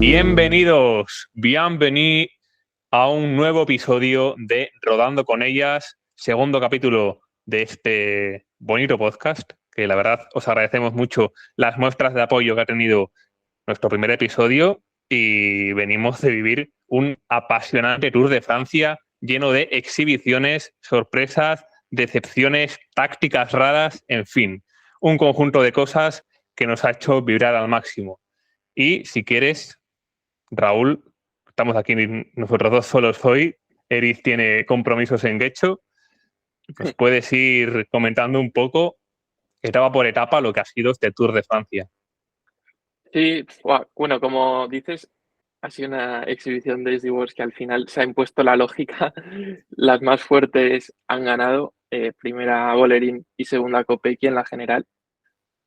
Bienvenidos a un nuevo episodio de Rodando con Ellas, segundo capítulo de este bonito podcast, que la verdad os agradecemos mucho las muestras de apoyo que ha tenido nuestro primer episodio y venimos de vivir un apasionante Tour de Francia lleno de exhibiciones, sorpresas, decepciones, tácticas raras, en fin, un conjunto de cosas que nos ha hecho vibrar al máximo. Y si quieres, Raúl, estamos aquí nosotros dos solos hoy. Eric tiene compromisos en Guecho. Nos puedes ir comentando un poco, etapa por etapa, lo que ha sido este Tour de Francia. Sí, bueno, como dices, ha sido una exhibición de SD Wars que al final se ha impuesto la lógica. Las más fuertes han ganado, primera Vollering y segunda Kopecky en la general.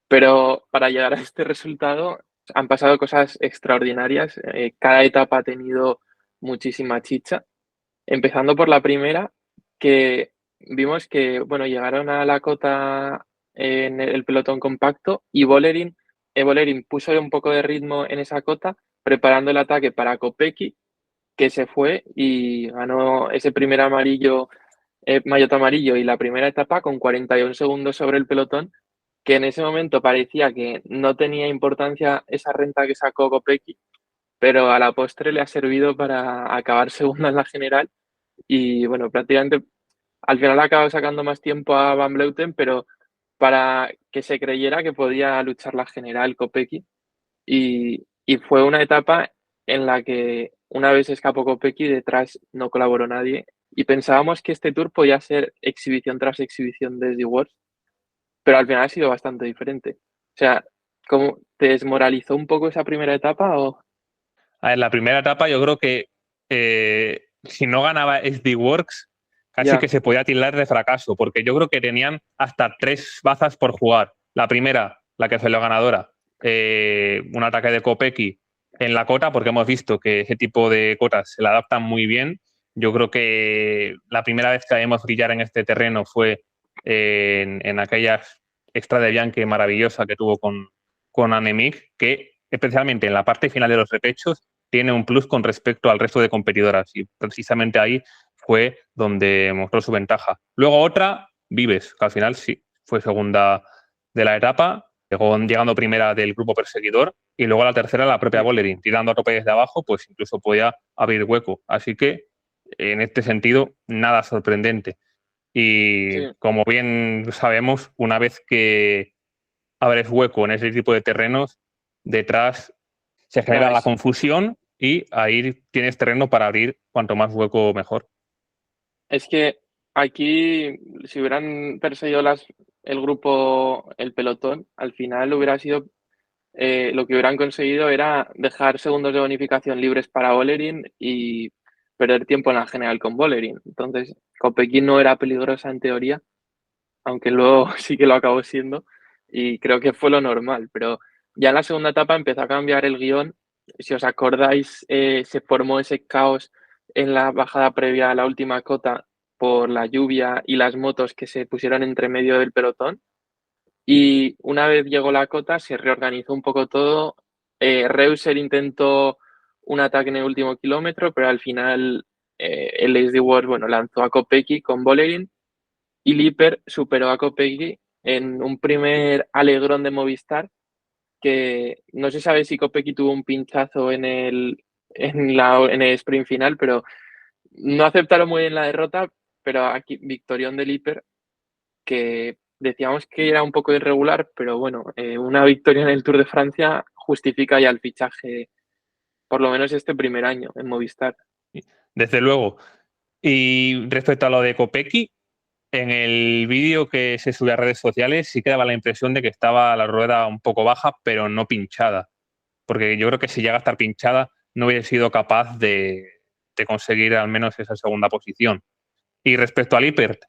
Pero para llegar a este resultado han pasado cosas extraordinarias. Cada etapa ha tenido muchísima chicha. Empezando por la primera, que vimos que, bueno, llegaron a la cota en el pelotón compacto y Vollering puso un poco de ritmo en esa cota, preparando el ataque para Kopecky, que se fue y ganó ese primer maillot amarillo y la primera etapa con 41 segundos sobre el pelotón, que en ese momento parecía que no tenía importancia esa renta que sacó Kopecky, pero a la postre le ha servido para acabar segunda en la general y bueno, prácticamente al final ha acabado sacando más tiempo a Van Vleuten, pero para que se creyera que podía luchar la general Kopecky. Y fue una etapa en la que una vez escapó Kopecky, detrás no colaboró nadie. Y pensábamos que este tour podía ser exhibición tras exhibición de SD Wars, pero al final ha sido bastante diferente. O sea, ¿cómo te desmoralizó un poco esa primera etapa o...? A ver, la primera etapa yo creo que si no ganaba SD Works, casi Ya, que se podía tildar de fracaso, porque yo creo que tenían hasta 3 bazas por jugar. La primera, la que fue la ganadora, un ataque de Kopecky en la cota, porque hemos visto que ese tipo de cotas se la adaptan muy bien. Yo creo que la primera vez que vimos brillar en este terreno fue en aquella extra de Bianchi maravillosa que tuvo con Annemiek, que especialmente en la parte final de los repechos tiene un plus con respecto al resto de competidoras y precisamente ahí fue donde mostró su ventaja. Luego otra, Vives, que al final sí fue segunda de la etapa, llegando primera del grupo perseguidor y luego la tercera la propia Vollering, tirando a tope desde abajo, pues incluso podía abrir hueco. Así que en este sentido, nada sorprendente. Y sí, como bien sabemos, una vez que abres hueco en ese tipo de terrenos, detrás se genera claro, la confusión y ahí tienes terreno para abrir cuanto más hueco mejor. es que aquí, si hubieran perseguido el grupo, el pelotón, al final hubiera sido, lo que hubieran conseguido era dejar segundos de bonificación libres para Vollering y perder tiempo en la general con Vollering. Entonces, Kopecky no era peligrosa en teoría, aunque luego sí que lo acabó siendo, y creo que fue lo normal, pero ya en la segunda etapa empezó a cambiar el guión. Si os acordáis, se formó ese caos en la bajada previa a la última cota por la lluvia y las motos que se pusieron entre medio del pelotón. Y una vez llegó la cota, se reorganizó un poco todo. Reuser intentó un ataque en el último kilómetro, pero al final el SD Wars, bueno, lanzó a Kopecky con Vollering y Liper superó a Kopecky en un primer alegrón de Movistar que no se sabe si Kopecky tuvo un pinchazo en el sprint final, pero no aceptaron muy bien la derrota, pero aquí victorión de Liper, que decíamos que era un poco irregular, pero bueno, una victoria en el Tour de Francia justifica ya el fichaje, por lo menos este primer año en Movistar. Desde luego. Y respecto a lo de Kopecky, en el vídeo que se subió a redes sociales sí que daba la impresión de que estaba la rueda un poco baja, pero no pinchada. Porque yo creo que si llega a estar pinchada no hubiese sido capaz de conseguir al menos esa segunda posición. Y respecto al Lippert,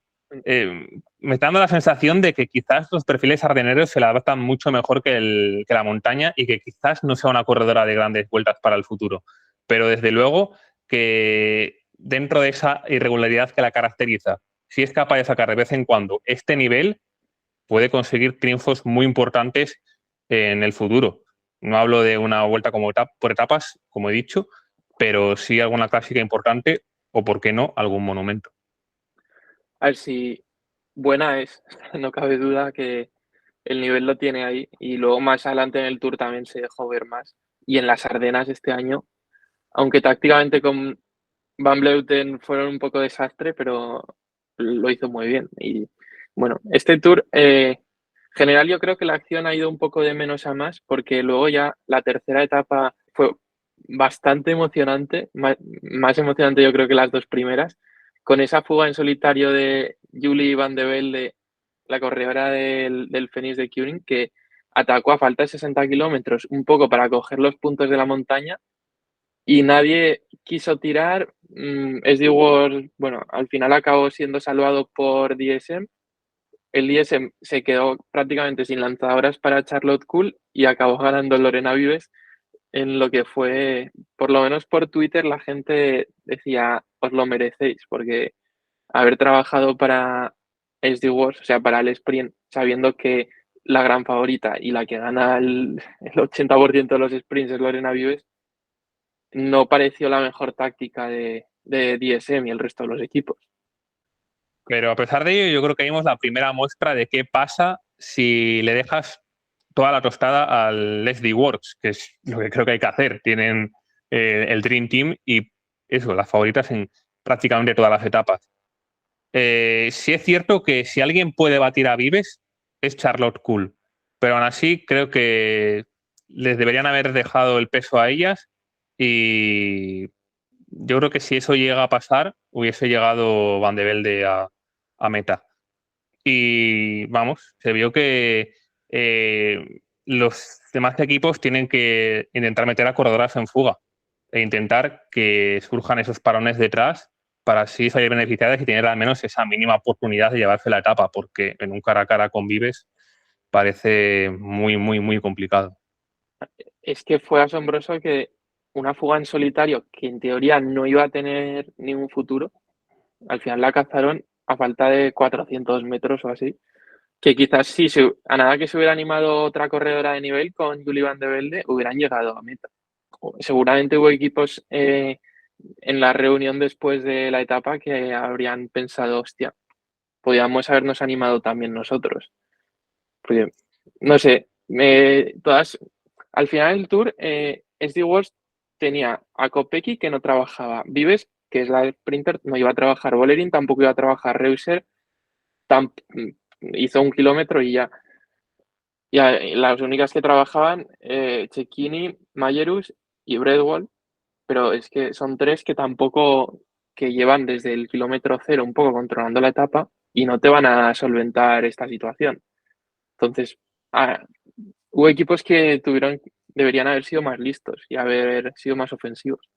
me está dando la sensación de que quizás los perfiles ardeneros se la adaptan mucho mejor que la montaña y que quizás no sea una corredora de grandes vueltas para el futuro. Pero desde luego que dentro de esa irregularidad que la caracteriza, si es capaz de sacar de vez en cuando este nivel, puede conseguir triunfos muy importantes en el futuro. No hablo de una vuelta como por etapas, como he dicho, pero sí alguna clásica importante o, por qué no, algún monumento. A ver si buena es, no cabe duda que el nivel lo tiene ahí y luego más adelante en el Tour también se dejó ver más. Y en las Ardenas este año, aunque tácticamente con Van Vleuten fueron un poco desastre, pero lo hizo muy bien. Y bueno, este Tour, general yo creo que la acción ha ido un poco de menos a más, porque luego ya la tercera etapa fue bastante emocionante, más emocionante yo creo que las dos primeras, con esa fuga en solitario de Julie Van de Velde, la corredora del Phoenix de Kuning, que atacó a falta de 60 kilómetros un poco para coger los puntos de la montaña y nadie quiso tirar. SD World, bueno, al final acabó siendo salvado por DSM. El DSM se quedó prácticamente sin lanzadoras para Charlotte Cool y acabó ganando Lorena Vives en lo que fue, por lo menos por Twitter, la gente decía, os lo merecéis, porque haber trabajado para SD Wars, o sea, para el sprint, sabiendo que la gran favorita y la que gana el 80% de los sprints es Lorena Vives, no pareció la mejor táctica de DSM y el resto de los equipos. Pero a pesar de ello, yo creo que vimos la primera muestra de qué pasa si le dejas toda la tostada al SD Works, que es lo que creo que hay que hacer. Tienen el Dream Team y eso, las favoritas en prácticamente todas las etapas. Sí es cierto que si alguien puede batir a Vives es Charlotte Cool, pero aún así creo que les deberían haber dejado el peso a ellas y yo creo que si eso llega a pasar hubiese llegado Van de Velde a meta. Y vamos, se vio que los demás equipos tienen que intentar meter a corredoras en fuga e intentar que surjan esos parones detrás para así salir beneficiadas y tener al menos esa mínima oportunidad de llevarse la etapa, porque en un cara a cara con Vives parece muy, muy, muy complicado. Es que fue asombroso que una fuga en solitario, que en teoría no iba a tener ningún futuro, al final la cazaron a falta de 400 metros o así, que quizás sí, a nada que se hubiera animado otra corredora de nivel con Julie Van de Velde, hubieran llegado a meta. Seguramente hubo equipos en la reunión después de la etapa que habrían pensado, hostia, podíamos habernos animado también nosotros. Porque, no sé, al final del tour, SD Works tenía a Kopecky que no trabajaba, Vives, que es la sprinter, no iba a trabajar, Bolerín tampoco iba a trabajar, Reuser hizo 1 kilómetro y ya. Las únicas que trabajaban, Cecchini, Mayerus y Bredwall, pero es que son tres que tampoco, que llevan desde el kilómetro cero un poco controlando la etapa y no te van a solventar esta situación. Entonces, ah, hubo equipos que deberían haber sido más listos y haber sido más ofensivos.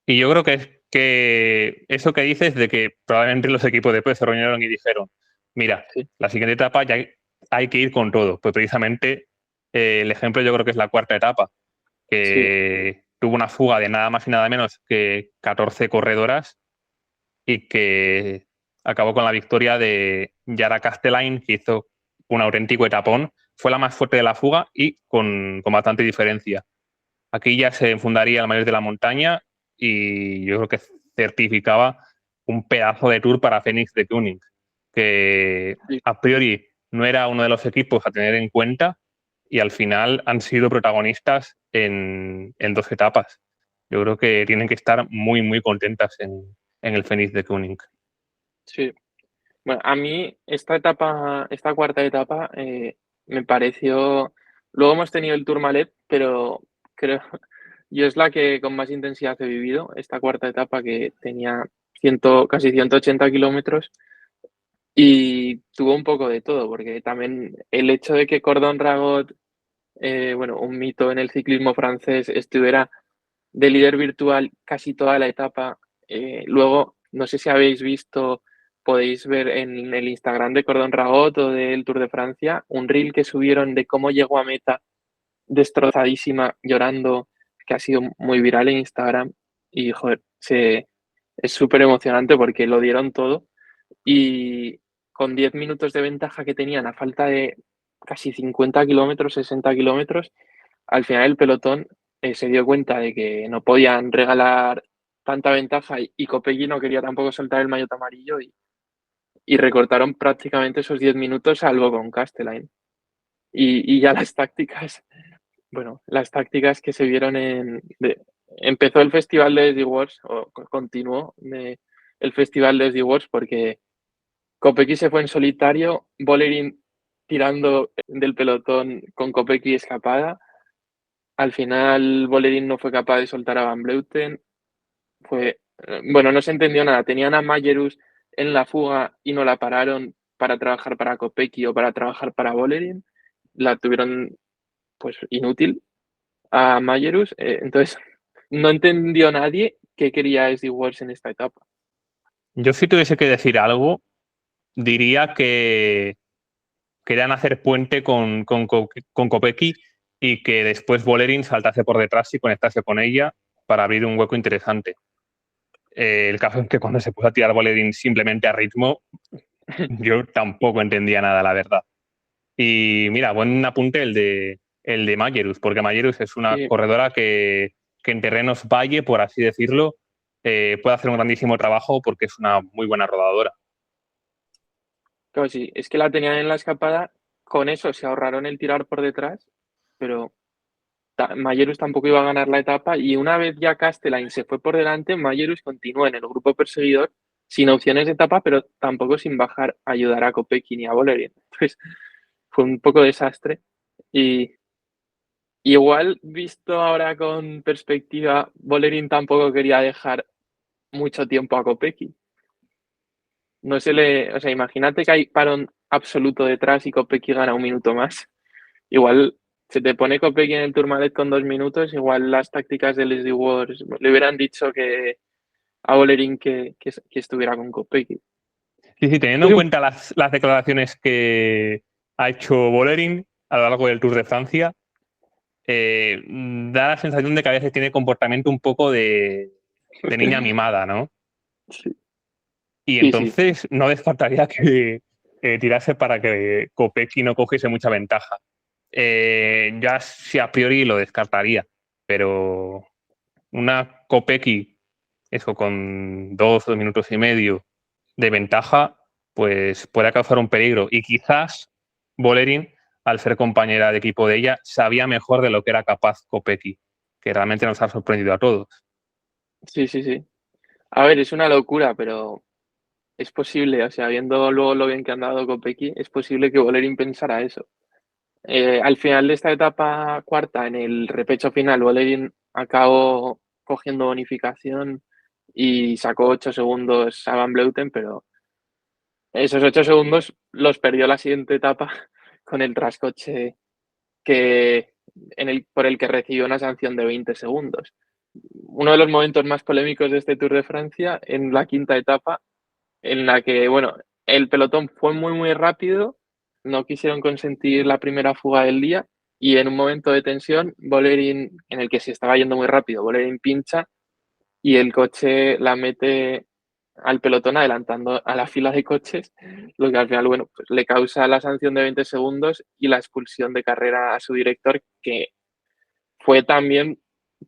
Y yo creo que eso que dices de que probablemente los equipos después se reunieron y dijeron, mira, Sí, la siguiente etapa ya hay que ir con todo. Pues precisamente el ejemplo yo creo que es la cuarta etapa, sí, que tuvo una fuga de nada más y nada menos que 14 corredoras y que acabó con la victoria de Yara Castellain, que hizo un auténtico etapón. Fue la más fuerte de la fuga y con bastante diferencia. Aquí ya se fundaría el mayor de la montaña y yo creo que certificaba un pedazo de tour para Phoenix de Tuning, que sí. a priori no era uno de los equipos a tener en cuenta y al final han sido protagonistas en dos etapas. Yo creo que tienen que estar muy, muy contentas en el Phoenix de Tuning. Sí. Bueno, a mí esta cuarta etapa me pareció. Luego hemos tenido el Tourmalet, pero creo yo es la que con más intensidad he vivido. Esta cuarta etapa que tenía casi 180 kilómetros y tuvo un poco de todo, porque también el hecho de que Cordon Ragot, bueno, un mito en el ciclismo francés, estuviera de líder virtual casi toda la etapa. Luego, no sé si habéis visto, podéis ver en el Instagram de Cordon Ragot o del Tour de Francia, un reel que subieron de cómo llegó a meta destrozadísima, llorando, que ha sido muy viral en Instagram. Y, joder, es súper emocionante porque lo dieron todo. Y con 10 minutos de ventaja que tenían a falta de casi 50 kilómetros, 60 kilómetros, al final el pelotón se dio cuenta de que no podían regalar tanta ventaja y Kopecky no quería tampoco soltar el maillot amarillo y recortaron prácticamente esos 10 minutos salvo con Castellane. Y ya las tácticas, bueno, las tácticas que se vieron empezó el festival de SD Wars, o continuó el festival de SD Wars porque Kopecky se fue en solitario, Volerin tirando del pelotón con Kopecky escapada. Al final Volerin no fue capaz de soltar a Van Vleuten. Bueno, no se entendió nada. Tenían a Majerus en la fuga y no la pararon para trabajar para Kopecky o para trabajar para Volerin. La tuvieron pues inútil a Majerus. Entonces, no entendió nadie qué quería SD Wars en esta etapa. Yo si tuviese que decir algo, diría que querían hacer puente con Kopecky y que después Volerin saltase por detrás y conectase con ella para abrir un hueco interesante. El caso es que cuando se puso a tirar Volerin simplemente a ritmo, yo tampoco entendía nada, la verdad. Y mira, buen apunte el de Majerus, porque Majerus es una Sí, corredora que en terrenos valle, por así decirlo, puede hacer un grandísimo trabajo porque es una muy buena rodadora. claro, sí, es que la tenían en la escapada, con eso se ahorraron el tirar por detrás, pero Majerus tampoco iba a ganar la etapa y una vez ya Castellane se fue por delante, Majerus continuó en el grupo perseguidor sin opciones de etapa, pero tampoco sin bajar a ayudar a Kopecky ni a Volerin. Entonces fue un poco desastre y igual visto ahora con perspectiva, Volerin tampoco quería dejar mucho tiempo a Kopecky. No se le, o sea, imagínate que hay parón absoluto detrás y Kopecky gana un minuto más. Igual se te pone Kopecky en el Tourmalet con 2 minutos, igual las tácticas del SD Wars le hubieran dicho que a Bolerín que estuviera con Kopecky. Sí, sí, teniendo en cuenta las declaraciones que ha hecho Volerin a lo largo del Tour de Francia, da la sensación de que a veces tiene comportamiento un poco de niña mimada, ¿no? Sí, Y sí, sí, entonces no descartaría que tirase para que Kopecky no cogiese mucha ventaja. Ya si a priori lo descartaría, pero una Kopecky, eso con 2 minutos y medio de ventaja, pues puede causar un peligro. Y quizás Volerin, al ser compañera de equipo de ella, sabía mejor de lo que era capaz Kopecky, que realmente nos ha sorprendido a todos. sí, sí, sí. A ver, es una locura, pero es posible, o sea, viendo luego lo bien que han dado Kopecky, es posible que Bolerín pensara eso. Al final de esta etapa cuarta, en el repecho final, Bolerín acabó cogiendo bonificación y sacó 8 segundos a Van Vleuten, pero esos 8 segundos los perdió la siguiente etapa con el trascoche por el que recibió una sanción de 20 segundos. Uno de los momentos más polémicos de este Tour de Francia, en la quinta etapa, en la que, bueno, el pelotón fue muy, muy rápido, no quisieron consentir la primera fuga del día y en un momento de tensión, Bolerín, en el que se estaba yendo muy rápido, Bolerín pincha y el coche la mete al pelotón adelantando a la fila de coches, lo que al final, bueno, pues le causa la sanción de 20 segundos y la expulsión de carrera a su director, que fue también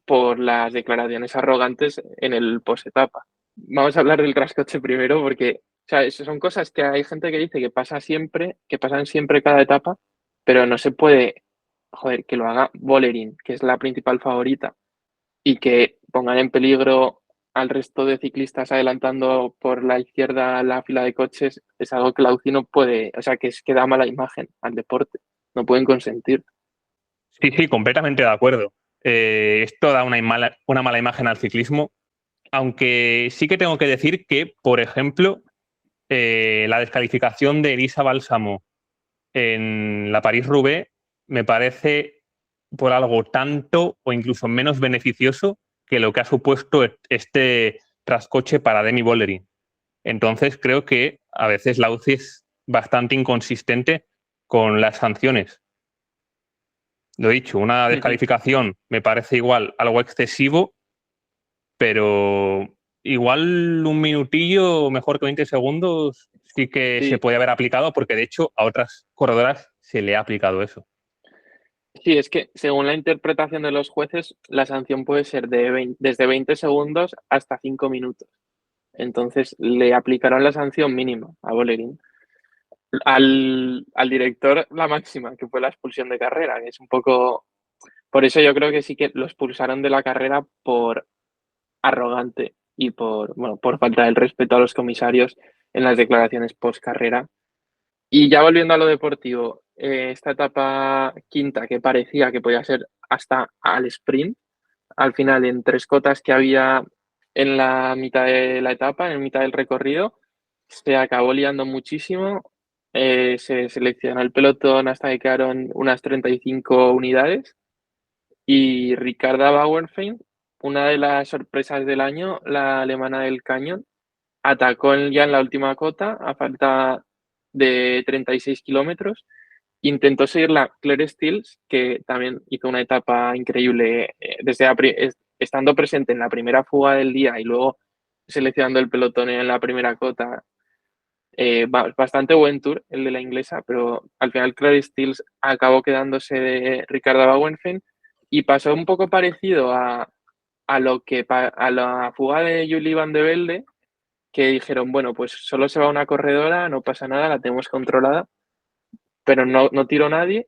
por las declaraciones arrogantes en el post-etapa. Vamos a hablar del trascoche primero porque, o sea, eso son cosas que hay gente que dice que pasa siempre, que pasan siempre cada etapa, pero no se puede, joder, que lo haga Bolerín, que es la principal favorita, y que pongan en peligro al resto de ciclistas adelantando por la izquierda la fila de coches, es algo que la UCI no puede, o sea, que da mala imagen al deporte, no pueden consentir. Sí, sí, completamente de acuerdo. Esto da una mala imagen al ciclismo, aunque sí que tengo que decir que, por ejemplo, la descalificación de Elisa Bálsamo en la París-Roubaix me parece por algo tanto o incluso menos beneficioso que lo que ha supuesto este trascoche para Demi Vollering. Entonces creo que a veces la UCI es bastante inconsistente con las sanciones. Lo he dicho, una descalificación me parece igual algo excesivo, pero igual un minutillo, mejor que 20 segundos, sí que se Sí, puede haber aplicado porque de hecho a otras corredoras se le ha aplicado eso. Sí, es que según la interpretación de los jueces, la sanción puede ser desde 20 segundos hasta 5 minutos. Entonces le aplicaron la sanción mínima a Bolerín. Al director la máxima, que fue la expulsión de carrera, que es un poco... Por eso yo creo que sí que lo expulsaron de la carrera por arrogante y bueno, por falta del respeto a los comisarios en las declaraciones post carrera. Y ya volviendo a lo deportivo, esta etapa quinta que parecía que podía ser hasta al sprint, al final en 3 cotas que había en la mitad de la etapa, en la mitad del recorrido, se acabó liando muchísimo. Se seleccionó el pelotón hasta que quedaron unas 35 unidades y Ricarda Bauernfeind, una de las sorpresas del año, la alemana del cañón, atacó ya en la última cota a falta de 36 kilómetros. Intentó seguir la Claire Stills, que también hizo una etapa increíble estando presente en la primera fuga del día y luego seleccionando el pelotón en la primera cota. Bastante buen tour el de la inglesa, pero al final Claire Stills acabó quedándose de Ricarda Bauernfeind y pasó un poco parecido a la fuga de Julie Van de Velde, que dijeron, bueno, pues solo se va una corredora, no pasa nada, la tenemos controlada, pero no tiró nadie.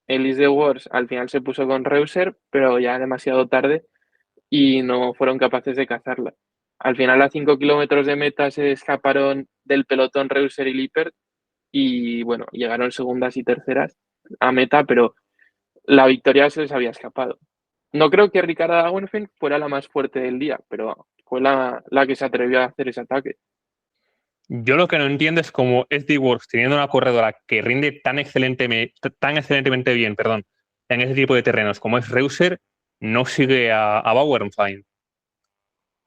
Elise de Wars al final se puso con Reuser, pero ya demasiado tarde y no fueron capaces de cazarla. Al final, a 5 kilómetros de meta se escaparon del pelotón Reuser y Lippert y bueno, llegaron segundas y terceras a meta, pero la victoria se les había escapado. No creo que Ricarda Dawenfeld fuera la más fuerte del día, pero fue la que se atrevió a hacer ese ataque. Yo lo que no entiendo es cómo SD Works, teniendo una corredora que rinde tan excelentemente bien, perdón, en ese tipo de terrenos como es Reuser, no sigue a Bauernfeind.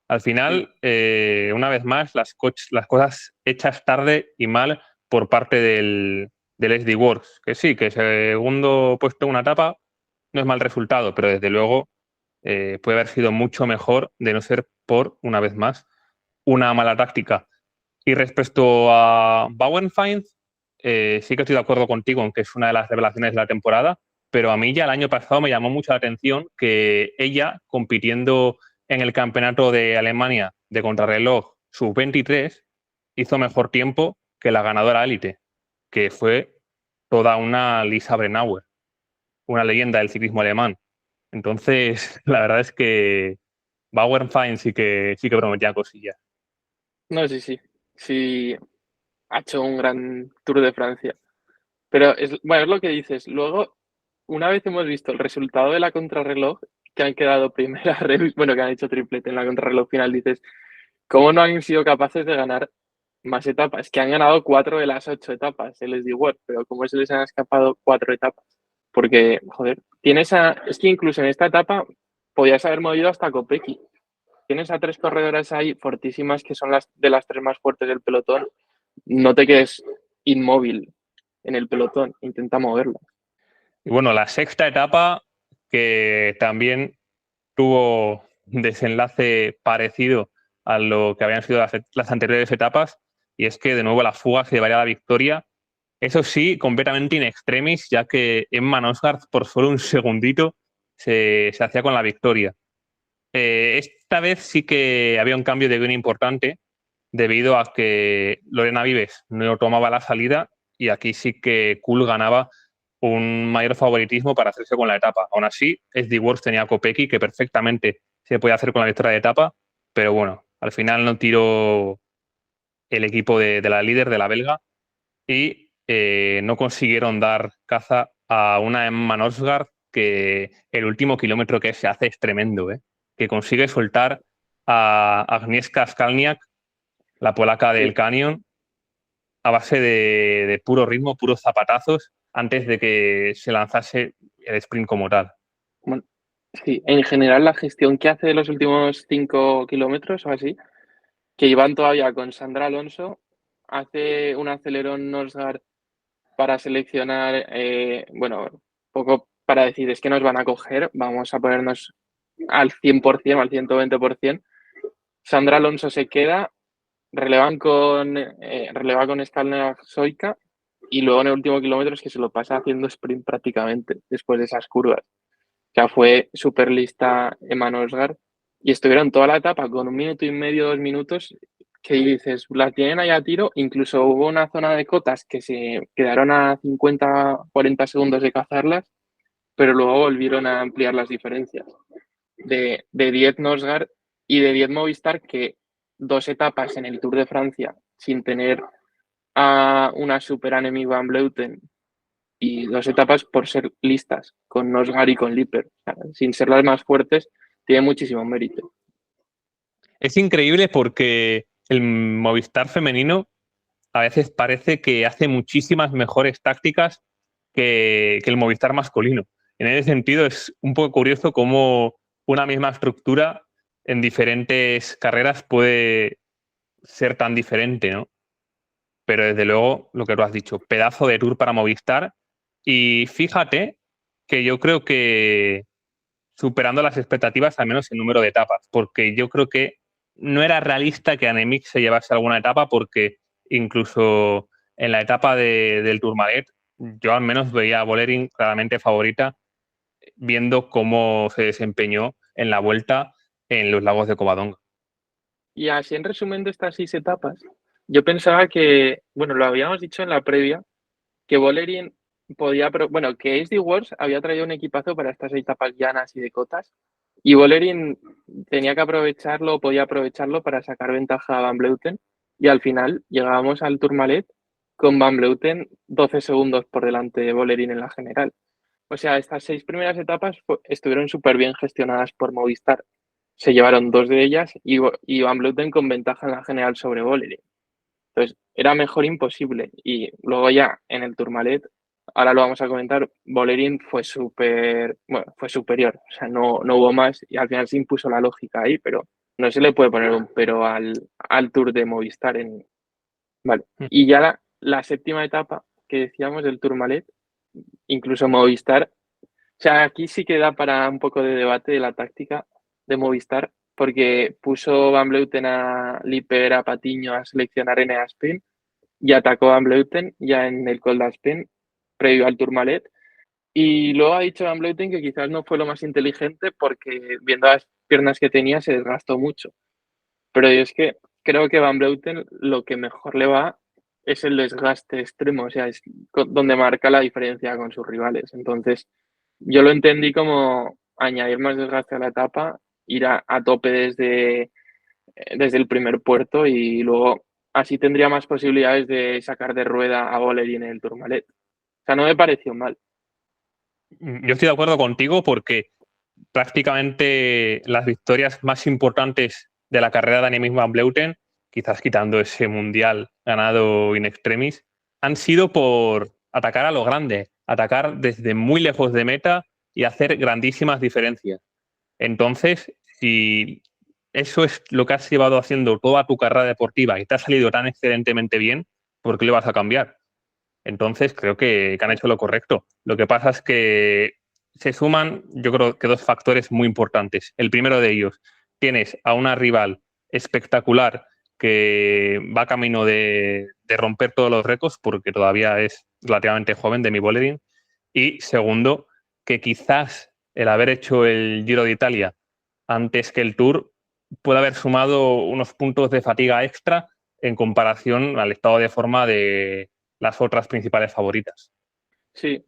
Al final, una vez más, las cosas hechas tarde y mal por parte del SD Works. Que sí, que segundo puesto en una etapa no es mal resultado, pero desde luego puede haber sido mucho mejor de no ser por, una vez más, una mala táctica. Y respecto a Bauernfeind, sí que estoy de acuerdo contigo en que es una de las revelaciones de la temporada, pero a mí ya el año pasado me llamó mucho la atención que ella, compitiendo en el campeonato de Alemania de contrarreloj sub-23, hizo mejor tiempo que la ganadora élite, que fue toda una Lisa Brennauer, una leyenda del ciclismo alemán. Entonces, la verdad es que Bauernfeind sí que prometía cosillas. No, sí, ha hecho un gran Tour de Francia. Pero bueno, es lo que dices. Luego, una vez hemos visto el resultado de la contrarreloj, que han quedado primera, bueno, que han hecho triplete en la contrarreloj final, dices, ¿cómo no han sido capaces de ganar más etapas? Que han ganado 4 de las 8 etapas, se les igual, pero ¿cómo se les han escapado 4 etapas? Porque, joder, es que incluso en esta etapa podías haber movido hasta Kopecky. Tienes a 3 corredoras ahí fortísimas que son las de las 3 más fuertes del pelotón. No te quedes inmóvil en el pelotón, intenta moverlo. Y bueno, la sexta etapa, que también tuvo un desenlace parecido a lo que habían sido las anteriores etapas, y es que de nuevo la fuga se llevaría a la victoria. Eso sí, completamente in extremis, ya que Emma Nosgard por solo un segundito se hacía con la victoria. Esta vez sí que había un cambio de guión importante, debido a que Lorena Vives no tomaba la salida y aquí sí que Kul ganaba un mayor favoritismo para hacerse con la etapa. Aún así, SD Works tenía a Kopecky, que perfectamente se podía hacer con la victoria de etapa, pero bueno, al final no tiró el equipo de la líder, de la belga, y no consiguieron dar caza a una Emma Nosgard que el último kilómetro que se hace es tremendo, que consigue soltar a Agnieszka Skalniak, la polaca del Canyon, a base de puro ritmo, puros zapatazos, antes de que se lanzase el sprint como tal. Bueno, sí, en general la gestión que hace de los últimos 5 kilómetros o así, que iban todavía con Sandra Alonso, hace un acelerón Nosgard para seleccionar, bueno, poco para decir, es que nos van a coger, vamos a ponernos al 100%, al 120%. Sandra Alonso se queda, releva con Skalna Soika y luego en el último kilómetro es que se lo pasa haciendo sprint prácticamente después de esas curvas. O sea, fue súper lista Emma Nosgard y estuvieron toda la etapa con 1 minuto y medio, 2 minutos, que dices, la tienen ahí a tiro. Incluso hubo una zona de cotas que se quedaron a 50, 40 segundos de cazarlas, pero luego volvieron a ampliar las diferencias. De 10 Nosgard y de 10 Movistar, que 2 etapas en el Tour de Francia sin tener a una super Annemiek van Vleuten y 2 etapas por ser listas, con Nosgard y con Lippert. O sea, sin ser las más fuertes, tiene muchísimo mérito. Es increíble porque el Movistar femenino a veces parece que hace muchísimas mejores tácticas que el Movistar masculino. En ese sentido es un poco curioso cómo una misma estructura en diferentes carreras puede ser tan diferente, ¿no? Pero desde luego, lo que tú has dicho, pedazo de tour para Movistar. Y fíjate que yo creo que superando las expectativas, al menos en número de etapas, porque yo creo que no era realista que Annemiek se llevase alguna etapa, porque incluso en la etapa del Tourmalet, yo al menos veía a Vollering claramente favorita, viendo cómo se desempeñó en la vuelta en los lagos de Covadonga. Y así en resumen de estas 6 etapas, yo pensaba que, bueno, lo habíamos dicho en la previa, que Vollering podía, bueno, que SD Wars había traído un equipazo para estas 6 etapas llanas y de cotas, y Vollering tenía que aprovecharlo, podía aprovecharlo para sacar ventaja a Van Vleuten, y al final llegábamos al Tourmalet con Van Vleuten 12 segundos por delante de Vollering en la general. O sea, estas 6 primeras etapas estuvieron súper bien gestionadas por Movistar. Se llevaron 2 de ellas y Van Vleuten con ventaja en la general sobre Vollering. Entonces, era mejor imposible. Y luego ya en el Tourmalet, ahora lo vamos a comentar, Vollering fue bueno, fue superior. O sea, no hubo más y al final se impuso la lógica ahí, pero no se le puede poner un pero al Tour de Movistar. Vale. Y ya la 7ª etapa que decíamos del Tourmalet, incluso Movistar, o sea, aquí sí que da para un poco de debate de la táctica de Movistar, porque puso Van Vleuten a Lippert, a Patiño a seleccionar en Aspen y atacó a Van Vleuten ya en el Col d'Aspen previo al Tourmalet. Y luego ha dicho Van Vleuten que quizás no fue lo más inteligente porque viendo las piernas que tenía se desgastó mucho. Pero yo es que creo que Van Vleuten lo que mejor le va es el desgaste extremo, o sea, es donde marca la diferencia con sus rivales. Entonces, yo lo entendí como añadir más desgaste a la etapa, ir a tope desde el primer puerto y luego así tendría más posibilidades de sacar de rueda a Vollering en el Tourmalet. O sea, no me pareció mal. Yo estoy de acuerdo contigo porque prácticamente las victorias más importantes de la carrera de Annemiek van Vleuten, quizás quitando ese mundial ganado in extremis, han sido por atacar a lo grande, atacar desde muy lejos de meta y hacer grandísimas diferencias. Entonces, si eso es lo que has llevado haciendo toda tu carrera deportiva y te ha salido tan excelentemente bien, ¿por qué le vas a cambiar? Entonces, creo que han hecho lo correcto. Lo que pasa es que se suman, yo creo que 2 factores muy importantes. El primero de ellos, tienes a una rival espectacular que va camino de romper todos los récords porque todavía es relativamente joven, Demi Vollering. Y segundo, que quizás el haber hecho el Giro de Italia antes que el Tour puede haber sumado unos puntos de fatiga extra en comparación al estado de forma de las otras principales favoritas. Sí.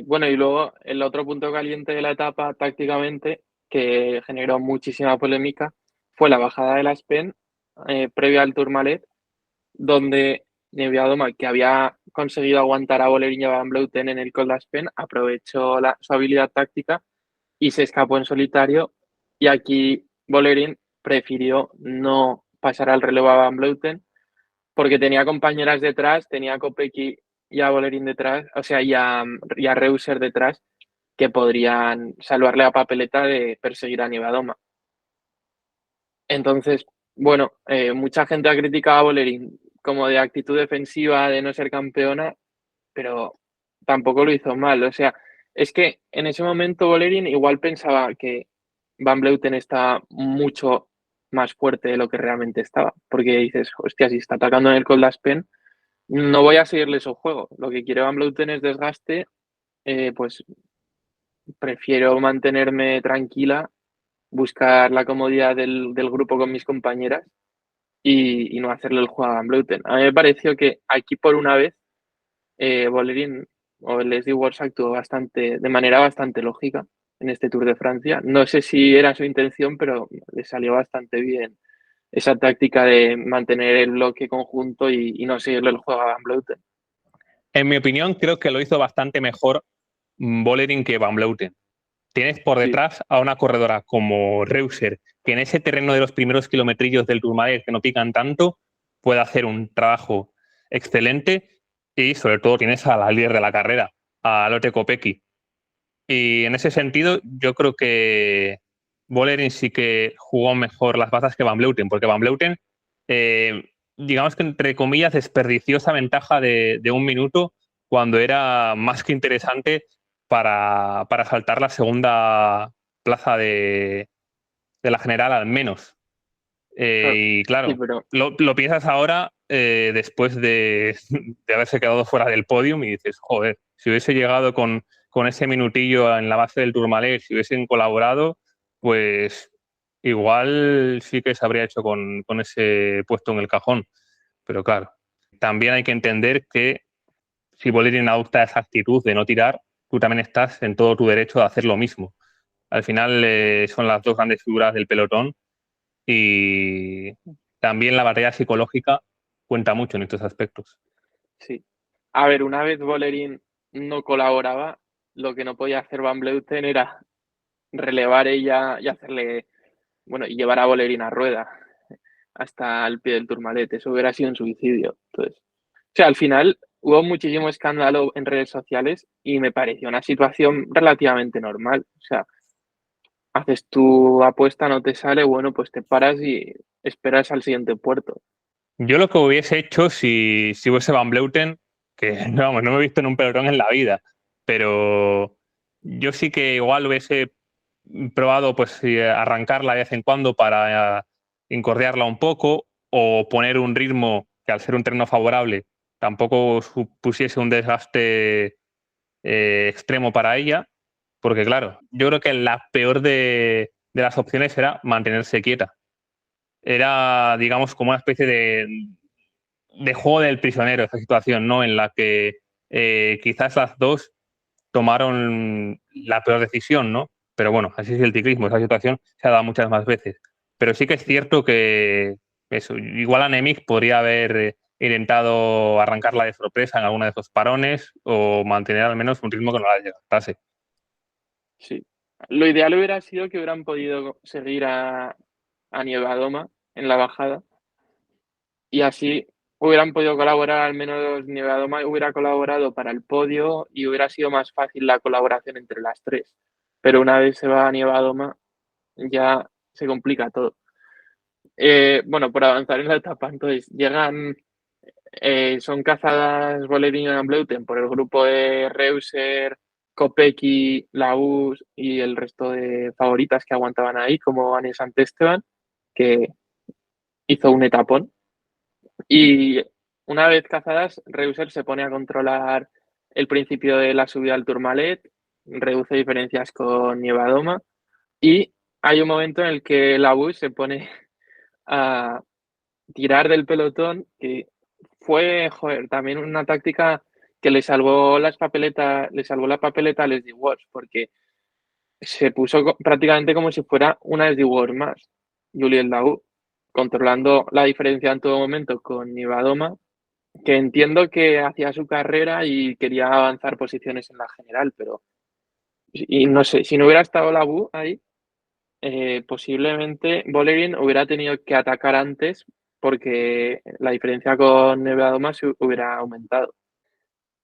Bueno, y luego el otro punto caliente de la etapa tácticamente que generó muchísima polémica fue la bajada de la Aspen previa al Tourmalet, donde Niewiadoma, que había conseguido aguantar a Vollering y a Van Vleuten en el Col d'Aspen, aprovechó su habilidad táctica y se escapó en solitario. Y aquí Vollering prefirió no pasar al relevo a Van Vleuten porque tenía compañeras detrás, tenía a Kopecky y a Vollering detrás, o sea, y a Reuser detrás, que podrían salvarle a papeleta de perseguir a Niewiadoma. Entonces, bueno, mucha gente ha criticado a Vollering como de actitud defensiva, de no ser campeona, pero tampoco lo hizo mal. O sea, es que en ese momento Vollering igual pensaba que Van Vleuten está mucho más fuerte de lo que realmente estaba, porque dices, hostia, si está atacando en el Col d'Aspen, no voy a seguirle su juego. Lo que quiere Van Vleuten es desgaste, pues prefiero mantenerme tranquila, buscar la comodidad del grupo con mis compañeras y no hacerle el juego a Van Vleuten. A mí me pareció que aquí por una vez Bolerín o Leslie Wars actuó de manera bastante lógica en este Tour de Francia. No sé si era su intención, pero le salió bastante bien esa táctica de mantener el bloque conjunto y no seguirle el juego a Van Vleuten. En mi opinión, creo que lo hizo bastante mejor Bolerín que Van Vleuten. Tienes por Sí, detrás a una corredora como Reuser, que en ese terreno de los primeros kilometrillos del Tourmalet, que no pican tanto, puede hacer un trabajo excelente, y sobre todo tienes a la líder de la carrera, a Lotte Kopecky. Y en ese sentido, yo creo que Bolerín sí que jugó mejor las bazas que Van Vleuten, porque Van Vleuten, digamos que entre comillas, desperdició esa ventaja de 1 minuto cuando era más que interesante para saltar la segunda plaza de la general al menos. claro. Y Sí, claro, pero lo piensas ahora después de haberse quedado fuera del podium y dices, joder, si hubiese llegado con ese minutillo en la base del Tourmalet, si hubiesen colaborado, pues igual sí que se habría hecho con ese puesto en el cajón. Pero claro, también hay que entender que si Bolerín adopta esa actitud de no tirar, tú también estás en todo tu derecho de hacer lo mismo. Al final son las dos grandes figuras del pelotón y también la batalla psicológica cuenta mucho en estos aspectos. sí. A ver, una vez Bolerín no colaboraba, lo que no podía hacer Van Vleuten era relevar ella y hacerle, bueno, y llevar a Bolerín a rueda hasta el pie del Tourmalet. Eso hubiera sido un suicidio. Entonces, o sea, al final hubo muchísimo escándalo en redes sociales y me pareció una situación relativamente normal. O sea, haces tu apuesta, no te sale, bueno, pues te paras y esperas al siguiente puerto. Yo lo que hubiese hecho si hubiese Van Vleuten, que vamos, no me he visto en un pelotón en la vida, pero yo sí que igual hubiese probado pues arrancarla de vez en cuando para incordiarla un poco o poner un ritmo que al ser un terreno favorable tampoco supusiese un desgaste extremo para ella, porque claro, yo creo que la peor de las opciones era mantenerse quieta. Era, digamos, como una especie de juego del prisionero, esa situación, ¿no? En la que quizás las dos tomaron la peor decisión, ¿no? Pero bueno, así es el ciclismo, esa situación se ha dado muchas más veces. Pero sí que es cierto que eso, igual a Nemec podría haber intentado arrancarla de sorpresa en alguno de esos parones o mantener al menos un ritmo que no la desgastase. Sí. Lo ideal hubiera sido que hubieran podido seguir a Nievedoma en la bajada y así hubieran podido colaborar, al menos Nievedoma hubiera colaborado para el podio y hubiera sido más fácil la colaboración entre las tres. Pero una vez se va a Nievedoma ya se complica todo. Bueno, por avanzar en la etapa, entonces llegan, son cazadas Bolerín y Van Vleuten por el grupo de Reuser, Kopecky, Laus y el resto de favoritas que aguantaban ahí, como Anne Santesteban, que hizo un etapón. Y una vez cazadas, Reuser se pone a controlar el principio de la subida al Tourmalet, reduce diferencias con Nievadoma y hay un momento en el que Laus se pone a tirar del pelotón, que fue, joder, también una táctica que le salvó las papeletas, le salvó la papeleta a Leslie Watts, porque se puso prácticamente como si fuera una SD World más, Juliet Lau, controlando la diferencia en todo momento con Nivadoma, que entiendo que hacía su carrera y quería avanzar posiciones en la general, pero y no sé, si no hubiera estado Lau ahí, posiblemente Bolerín hubiera tenido que atacar antes porque la diferencia con Nivadoma se hubiera aumentado.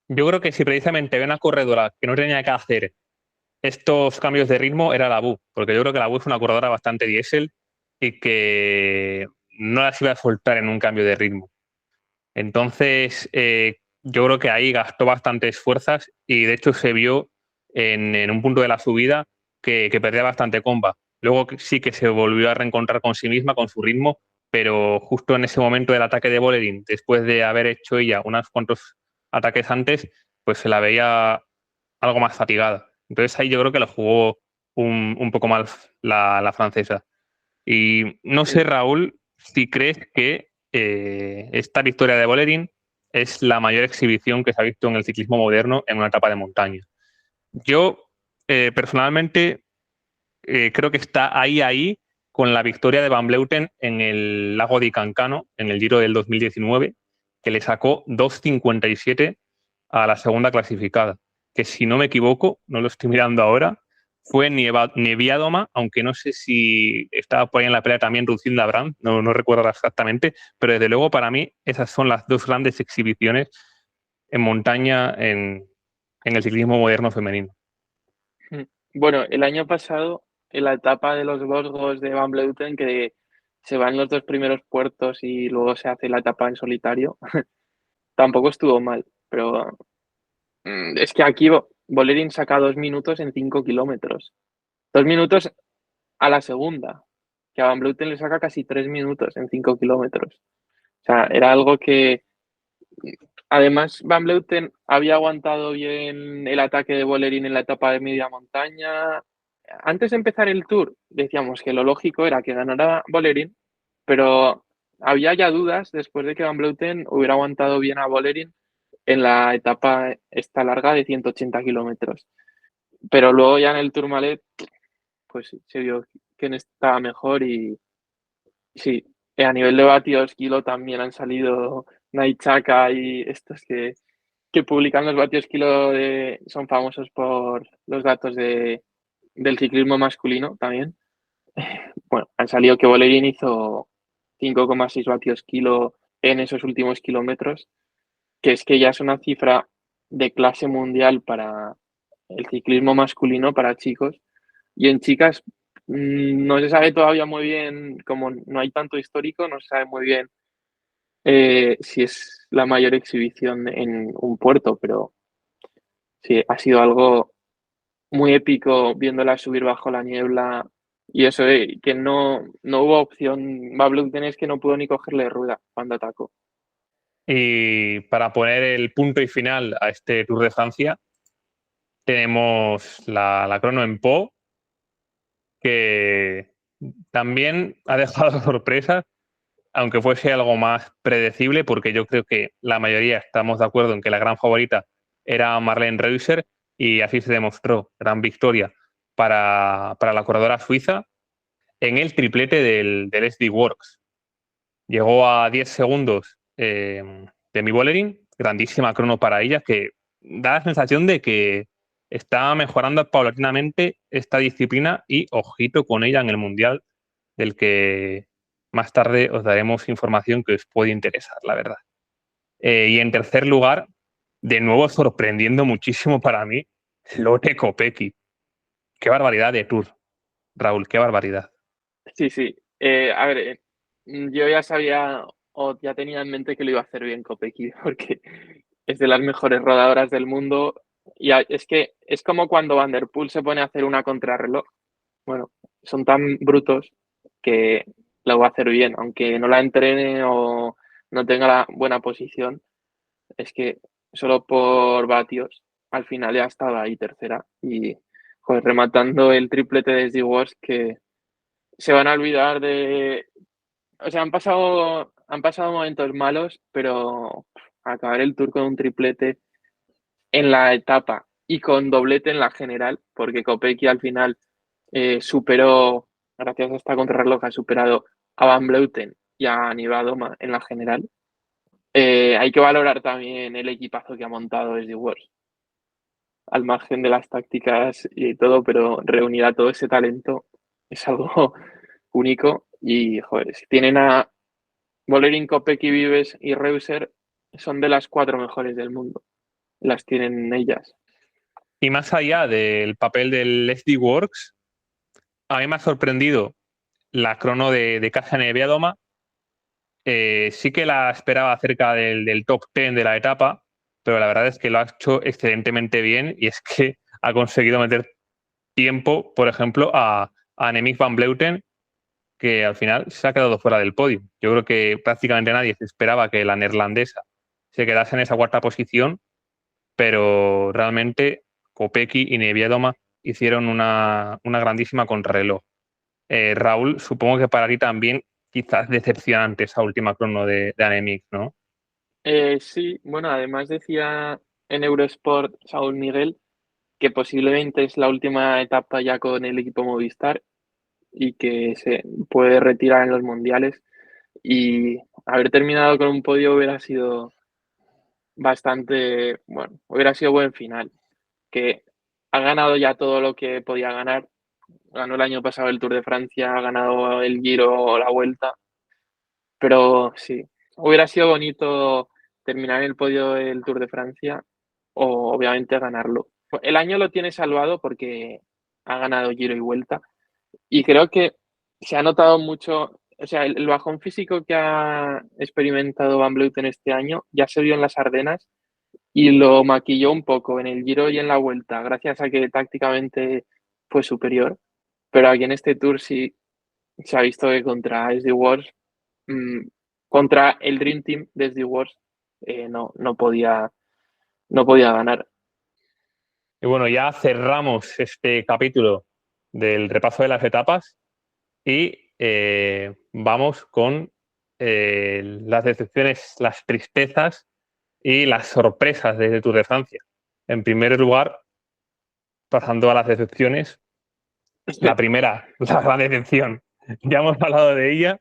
Yo creo que si precisamente había una corredora que no tenía que hacer estos cambios de ritmo era la Bu, porque yo creo que la Bu es una corredora bastante diésel y que no las iba a soltar en un cambio de ritmo. Entonces, yo creo que ahí gastó bastantes fuerzas y de hecho se vio en un punto de la subida que perdía bastante comba. Luego sí que se volvió a reencontrar con sí misma, con su ritmo, pero justo en ese momento del ataque de Vollering, después de haber hecho ella unos cuantos ataques antes, pues se la veía algo más fatigada. Entonces ahí yo creo que lo jugó un poco mal la francesa. Y no sé, Raúl, si crees que esta victoria de Vollering es la mayor exhibición que se ha visto en el ciclismo moderno en una etapa de montaña. Yo, personalmente, creo que está ahí con la victoria de Van Vleuten en el lago di Cancano, en el Giro del 2019, que le sacó 2.57 a la segunda clasificada, que si no me equivoco, no lo estoy mirando ahora, fue Neviadoma, aunque no sé si estaba por ahí en la pelea también Lucinda Brand, no recuerdo exactamente, pero desde luego para mí esas son las dos grandes exhibiciones en montaña en el ciclismo moderno femenino. Bueno, el año pasado, en la etapa de los Vosgos de Van Vleuten, que se van los dos primeros puertos y luego se hace la etapa en solitario, tampoco estuvo mal, pero es que aquí Vollering saca 2 minutos en 5 kilómetros. 2 minutos a la segunda, que a Van Vleuten le saca casi 3 minutos en 5 kilómetros. O sea, era algo que... Además, Van Vleuten había aguantado bien el ataque de Vollering en la etapa de media montaña. Antes de empezar el Tour, decíamos que lo lógico era que ganara Vollering, pero había ya dudas después de que Van Vleuten hubiera aguantado bien a Vollering en la etapa esta larga de 180 kilómetros. Pero luego ya en el Tourmalet, pues se vio quién estaba mejor y sí, a nivel de vatios kilo también han salido Naichaka y estos que publican los vatios kilo son famosos por los datos del ciclismo masculino también. Bueno, han salido que Vollering hizo 5,6 vatios kilo en esos últimos kilómetros, que es que ya es una cifra de clase mundial para el ciclismo masculino, para chicos. Y en chicas no se sabe todavía muy bien, como no hay tanto histórico, no se sabe muy bien si es la mayor exhibición en un puerto, pero sí, ha sido algo muy épico viéndola subir bajo la niebla y eso, que no hubo opción. Va Vleuten es que no pudo ni cogerle rueda cuando atacó. Y para poner el punto y final a este Tour de Francia, tenemos la crono en Po, que también ha dejado sorpresas, aunque fuese algo más predecible, porque yo creo que la mayoría estamos de acuerdo en que la gran favorita era Marlene Reusser, y así se demostró. Gran victoria para la corredora suiza en el triplete del SD Works. Llegó a 10 segundos de mi Vollering, grandísima crono para ella, que da la sensación de que está mejorando paulatinamente esta disciplina y ojito con ella en el Mundial, del que más tarde os daremos información que os puede interesar, la verdad. Y en tercer lugar, de nuevo sorprendiendo muchísimo para mí, Lotte Kopecky. Qué barbaridad de Tour, Raúl, qué barbaridad. Sí, sí. A ver, yo ya sabía o ya tenía en mente que lo iba a hacer bien Kopecky, porque es de las mejores rodadoras del mundo. Y es que es como cuando Van der Poel se pone a hacer una contrarreloj. Bueno, son tan brutos que lo va a hacer bien, aunque no la entrene o no tenga la buena posición. Es que solo por vatios, al final ya estaba ahí tercera. Y joder, rematando el triplete de SD Wars que se van a olvidar de... O sea, han pasado momentos malos, pero acabar el Tour con un triplete en la etapa y con doblete en la general, porque Kopecky al final superó, gracias a esta contrarreloj, ha superado a Van Vleuten y a Niewiadoma en la general. Hay que valorar también el equipazo que ha montado SD Wars, al margen de las tácticas y todo, pero reunir a todo ese talento es algo único y, joder, si tienen a Vollering, Kopecky, Vives y Reusser, son de las 4 mejores del mundo, las tienen ellas. Y más allá del papel del SD Works, a mí me ha sorprendido la crono de Kasia Niewiadoma. Sí que la esperaba cerca del top 10 de la etapa, pero la verdad es que lo ha hecho excelentemente bien y es que ha conseguido meter tiempo, por ejemplo, a Annemiek van Vleuten, que al final se ha quedado fuera del podio. Yo creo que prácticamente nadie se esperaba que la neerlandesa se quedase en esa cuarta posición, pero realmente Kopecky y Niewiadoma hicieron una grandísima contrarreloj. Raúl, supongo que para ti también quizás decepcionante esa última crono de Anemix, ¿no? Sí, bueno, además decía en Eurosport Saúl Miguel que posiblemente es la última etapa ya con el equipo Movistar y que se puede retirar en los mundiales. Y haber terminado con un podio hubiera sido bastante, bueno, hubiera sido buen final. Que ha ganado ya todo lo que podía ganar. Ganó el año pasado el Tour de Francia, ha ganado el Giro o la Vuelta. Pero sí, hubiera sido bonito terminar en el podio del Tour de Francia o obviamente ganarlo. El año lo tiene salvado porque ha ganado Giro y Vuelta y creo que se ha notado mucho, o sea, el bajón físico que ha experimentado Van Vleuten este año ya se vio en las Ardenas y lo maquilló un poco en el Giro y en la Vuelta, gracias a que tácticamente fue superior. Pero aquí en este Tour sí se ha visto que contra SD Wars, mm, contra el Dream Team de SD Wars, no podía ganar. Y bueno, ya cerramos este capítulo del repaso de las etapas y vamos con las decepciones, las tristezas y las sorpresas de Tour de Francia. En primer lugar, pasando a las decepciones, la primera, la gran decepción, ya hemos hablado de ella,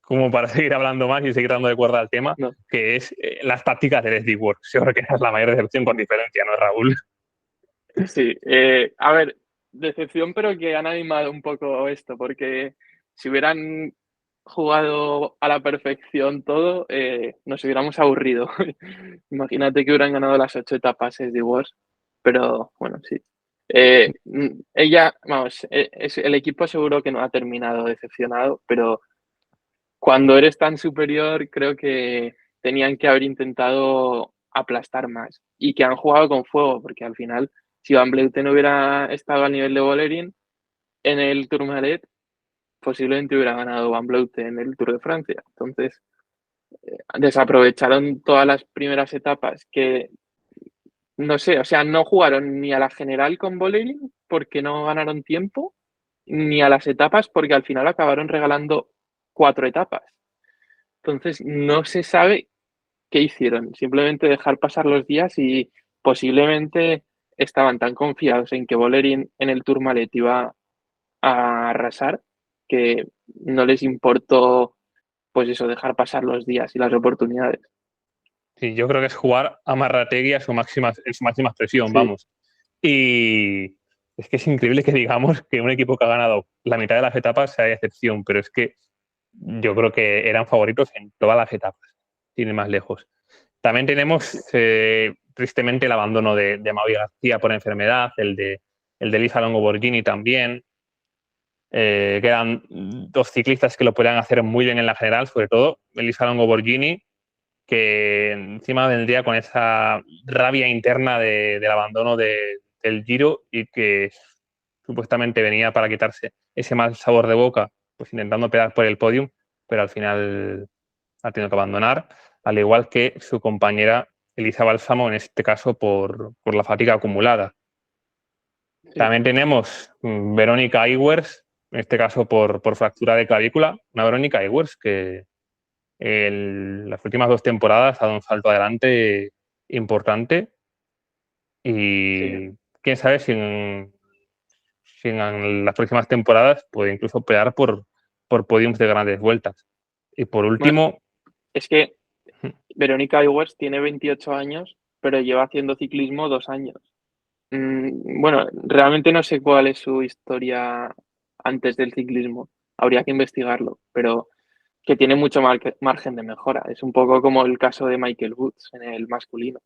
como para seguir hablando más y seguir dando de cuerda al tema, No. que es las tácticas de SD Works. Yo creo que esa es la mayor decepción con diferencia, ¿no, Raúl? Sí, a ver, decepción, pero que han animado un poco esto, porque si hubieran jugado a la perfección todo, nos hubiéramos aburrido. Imagínate que hubieran ganado las 8 etapas de Wars, pero bueno, sí. Ella, vamos, el equipo seguro que no ha terminado decepcionado, pero cuando eres tan superior, creo que tenían que haber intentado aplastar más y que han jugado con fuego, porque al final, si Van Vleuten hubiera estado al nivel de Bolerín en el Tourmalet, posiblemente hubiera ganado Van Vleuten en el Tour de Francia. Entonces, desaprovecharon todas las primeras etapas que, no sé, o sea, no jugaron ni a la general con Bolerín porque no ganaron tiempo, ni a las etapas porque al final acabaron regalando 4 etapas. Entonces, no se sabe qué hicieron. Simplemente dejar pasar los días y posiblemente estaban tan confiados en que Bolerín en el Tourmalet iba a arrasar que no les importó, pues eso, dejar pasar los días y las oportunidades. Sí, yo creo que es jugar a Marrategui en su máxima expresión, Sí, vamos. Y es que es increíble que digamos que un equipo que ha ganado la mitad de las etapas sea excepción, pero es que yo creo que eran favoritos en todas las etapas, sin ir más lejos. También tenemos, tristemente, el abandono de Mavi García por enfermedad, el de Lisa Longo Borghini también. Quedan dos ciclistas que lo podrían hacer muy bien en la general, sobre todo Elisa Longo Borghini, que encima vendría con esa rabia interna del abandono del Giro y que supuestamente venía para quitarse ese mal sabor de boca, pues intentando pelear por el podium, pero al final ha tenido que abandonar, al igual que su compañera Elisa Balsamo, en este caso por la fatiga acumulada. sí, También tenemos Verónica Iwers, en este caso por fractura de clavícula, una Verónica Iwers que las últimas 2 temporadas ha dado un salto adelante importante sí. y quién sabe si en las próximas temporadas puede incluso pelear por podiums de grandes vueltas. Y por Bueno, último, es que Verónica Iwers tiene 28 años, pero lleva haciendo ciclismo 2 años. Bueno, realmente no sé cuál es su historia antes del ciclismo. Habría que investigarlo, pero que tiene mucho margen de mejora. Es un poco como el caso de Michael Woods en el masculino.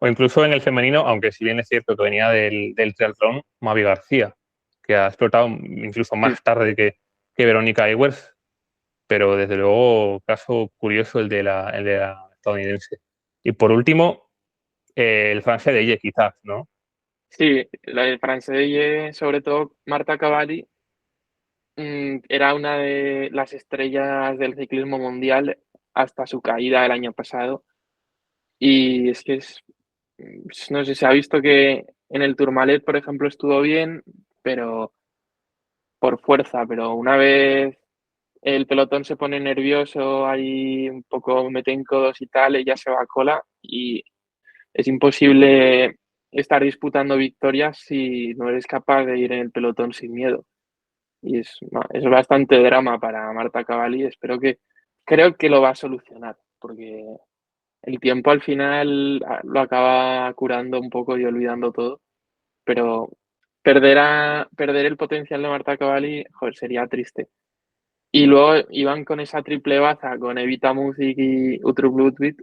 o incluso en el femenino, aunque si bien es cierto que venía del triatlón, Mavi García, que ha explotado incluso Sí, más tarde que Verónica Iwers, pero desde luego caso curioso el de la estadounidense. Y por último, el Francia de ella quizás, ¿no? sí, la de Francesille, sobre todo Marta Cavalli, era una de las estrellas del ciclismo mundial hasta su caída el año pasado. Y es que no sé, se ha visto que en el Tourmalet, por ejemplo, estuvo bien, pero por fuerza, pero una vez el pelotón se pone nervioso, ahí un poco meten codos y tal, ella se va a cola y es imposible estar disputando victorias si no eres capaz de ir en el pelotón sin miedo. Y es bastante drama para Marta Cavalli. Creo que lo va a solucionar, porque el tiempo al final lo acaba curando un poco y olvidando todo. Pero perder el potencial de Marta Cavalli, joder, sería triste. Y luego iban con esa triple baza con Evita Muzic y Uttrup Ludwig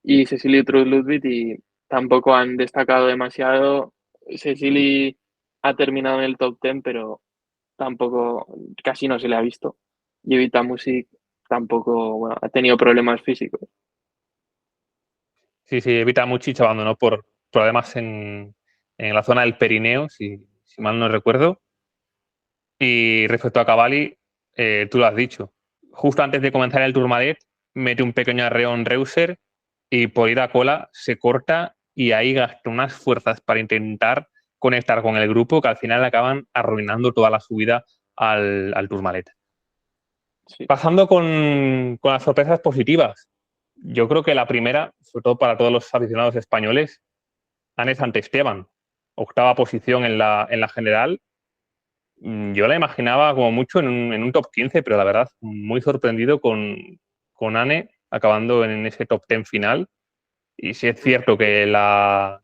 y Cecilie Uttrup Ludwig y tampoco han destacado demasiado. Cecilie ha terminado en el top 10, pero tampoco, casi no se le ha visto. Y Evita Music tampoco, bueno, ha tenido problemas físicos. Sí, sí, Evita Mučić abandonó por problemas en la zona del perineo, si mal no recuerdo. Y respecto a Cavalli, tú lo has dicho. Justo antes de comenzar el Tourmalet, mete un pequeño arreo en Reuser y por ir a cola se corta y ahí gasta unas fuerzas para intentar conectar con el grupo que al final acaban arruinando toda la subida al Tourmalet. Sí. Pasando con las sorpresas positivas. Yo creo que la primera, sobre todo para todos los aficionados españoles, Anne Santesteban, octava posición en la general. Yo la imaginaba como mucho en un top 15, pero la verdad, muy sorprendido con Anne acabando en ese top 10 final. Y sí es cierto que la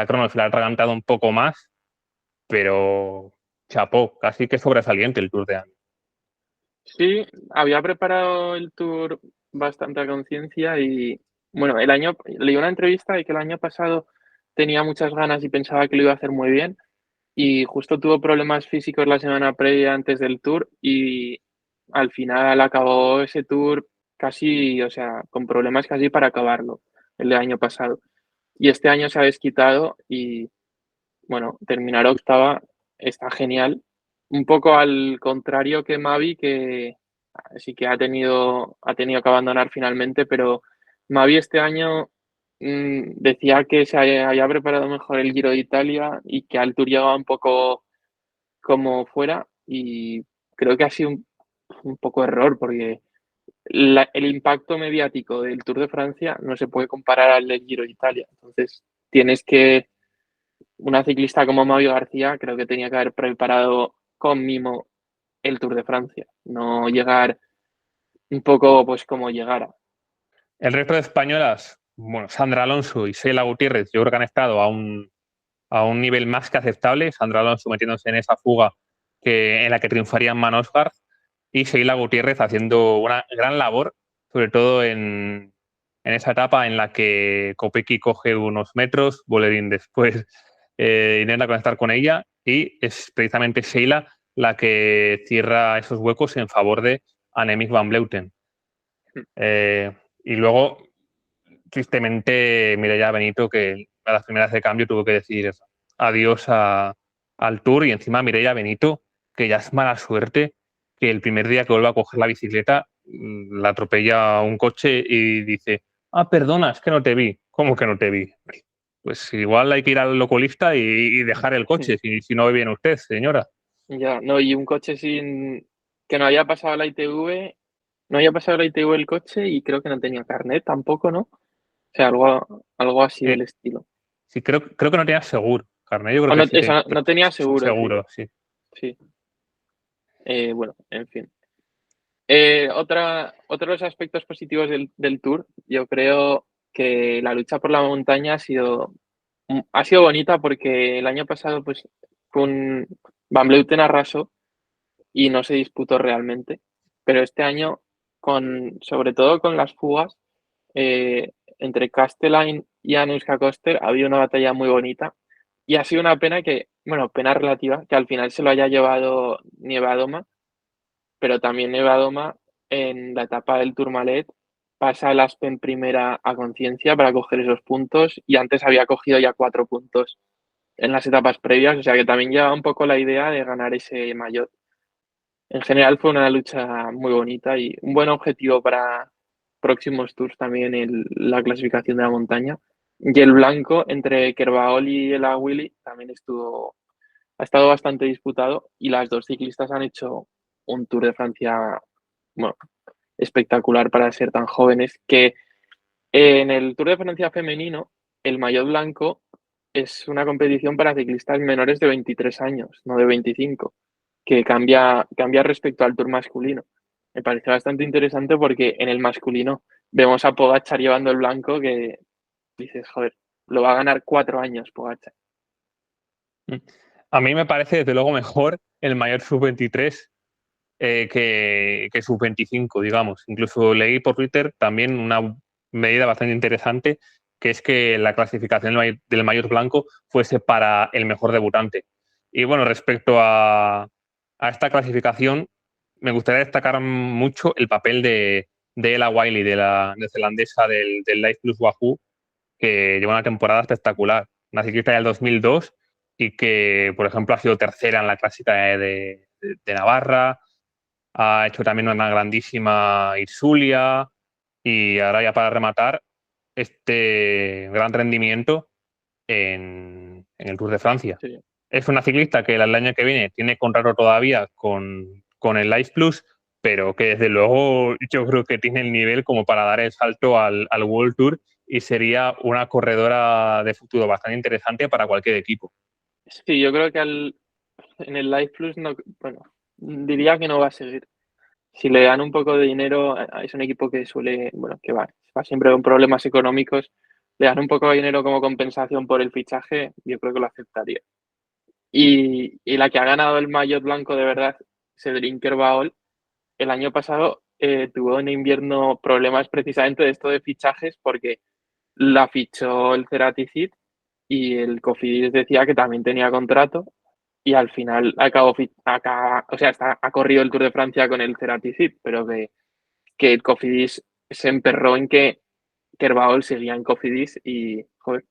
crono se la ha atragantado un poco más, pero chapó, casi que sobresaliente el Tour de Anne. Sí, había preparado el tour bastante a conciencia y bueno, leí una entrevista de que el año pasado tenía muchas ganas y pensaba que lo iba a hacer muy bien y justo tuvo problemas físicos la semana previa antes del tour y al final acabó ese tour casi, o sea, con problemas casi para acabarlo el del año pasado. Y este año se ha desquitado y bueno, terminar octava está genial. Un poco al contrario que Mavi, que sí que ha tenido que abandonar finalmente, pero Mavi este año decía que se había preparado mejor el Giro de Italia y que al Tour llegaba un poco como fuera y creo que ha sido un poco error porque el impacto mediático del Tour de Francia no se puede comparar al del Giro de Italia. Entonces tienes que una ciclista como Mavi García creo que tenía que haber preparado con mimo el Tour de Francia, no llegar un poco pues como llegara. El resto de españolas, bueno, Sandra Alonso y Sheila Gutiérrez, yo creo que han estado a un nivel más que aceptable. Sandra Alonso metiéndose en esa fuga en la que triunfaría Manosgar y Sheila Gutiérrez haciendo una gran labor, sobre todo en esa etapa en la que Kopecky coge unos metros, Bolerín después intenta conectar con ella y es precisamente Sheila la que cierra esos huecos en favor de Annemiek van Vleuten. Y luego, tristemente, Mireia Benito, que a las primeras de cambio tuvo que decir adiós al Tour y encima Mireia Benito, que ya es mala suerte, que el primer día que vuelva a coger la bicicleta la atropella un coche y dice, perdona, es que no te vi. ¿Cómo que no te vi? Pues igual hay que ir al oculista y dejar el coche, si no ve bien usted, señora. Ya, no, y un coche sin que no haya pasado la ITV, no había pasado la ITV el coche y creo que no tenía carnet tampoco, ¿no? O sea, algo así Eh, del estilo. sí, creo que no tenía seguro. Carnet, yo creo O que no, sí eso no tenía seguro, sí. seguro, sí. Sí. Bueno, en fin. Otro de los aspectos positivos del Tour, yo creo que la lucha por la montaña ha sido bonita porque el año pasado, pues, Van Vleuten arrasó y no se disputó realmente. Pero este año, sobre todo con las fugas, entre Castellane y Anuska Koster, ha habido una batalla muy bonita. Y ha sido una pena bueno, pena relativa, que al final se lo haya llevado Nievedoma, pero también Nevadoma en la etapa del Tourmalet pasa el Aspen primera a conciencia para coger esos puntos y antes había cogido ya 4 puntos en las etapas previas, o sea que también lleva un poco la idea de ganar ese maillot. En general fue una lucha muy bonita y un buen objetivo para próximos tours también la clasificación de la montaña. Y el blanco entre Kerbaol y el Willy también ha estado bastante disputado y las dos ciclistas han hecho un Tour de Francia, bueno, espectacular para ser tan jóvenes, que en el Tour de Francia femenino, el maillot blanco es una competición para ciclistas menores de 23 años, no de 25, que cambia respecto al Tour masculino. Me parece bastante interesante porque en el masculino vemos a Pogačar llevando el blanco que dices, joder, lo va a ganar 4 años Pogačar. A mí me parece, desde luego, mejor el mayor sub-23 que sub-25, digamos. Incluso leí por Twitter también una medida bastante interesante, que es que la clasificación del maillot blanco fuese para el mejor debutante. Y bueno, respecto a esta clasificación, me gustaría destacar mucho el papel de Ella Wiley, de la neozelandesa del Life Plus Wahoo, que lleva una temporada espectacular. Una ciclista del 2002 y que, por ejemplo, ha sido tercera en la clásica de Navarra, ha hecho también una grandísima Irsulia y ahora ya para rematar este gran rendimiento en el Tour de Francia. Sí. Es una ciclista que el año que viene tiene contrato todavía con el Life Plus, pero que desde luego yo creo que tiene el nivel como para dar el salto al World Tour y sería una corredora de futuro bastante interesante para cualquier equipo. Sí, yo creo que en el Life Plus no, bueno, diría que no va a seguir. Si le dan un poco de dinero, es un equipo que suele, bueno, que va siempre con problemas económicos, le dan un poco de dinero como compensación por el fichaje, yo creo que lo aceptaría. Y la que ha ganado el maillot blanco de verdad, Cédric Kerbaol, el año pasado tuvo en invierno problemas precisamente de esto de fichajes porque la fichó el Ceratizid y el Cofidis decía que también tenía contrato y al final o sea, ha corrido el Tour de Francia con el Ceratizid, pero que el Cofidis se emperró en que Kerbaol seguía en Cofidis y, joder,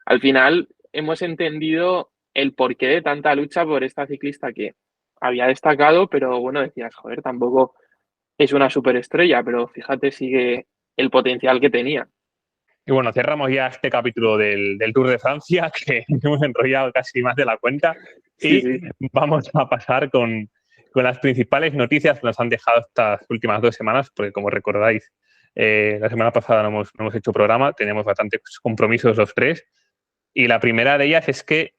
al final hemos entendido el porqué de tanta lucha por esta ciclista que había destacado, pero bueno, decías, joder, tampoco es una superestrella, pero fíjate, sigue el potencial que tenía. Y bueno, cerramos ya este capítulo del Tour de Francia, que hemos enrollado casi más de la cuenta, Sí, y sí. vamos a pasar con las principales noticias que nos han dejado estas últimas 2 semanas, porque como recordáis, la semana pasada no hemos hecho programa, tenemos bastantes compromisos los tres, y la primera de ellas es que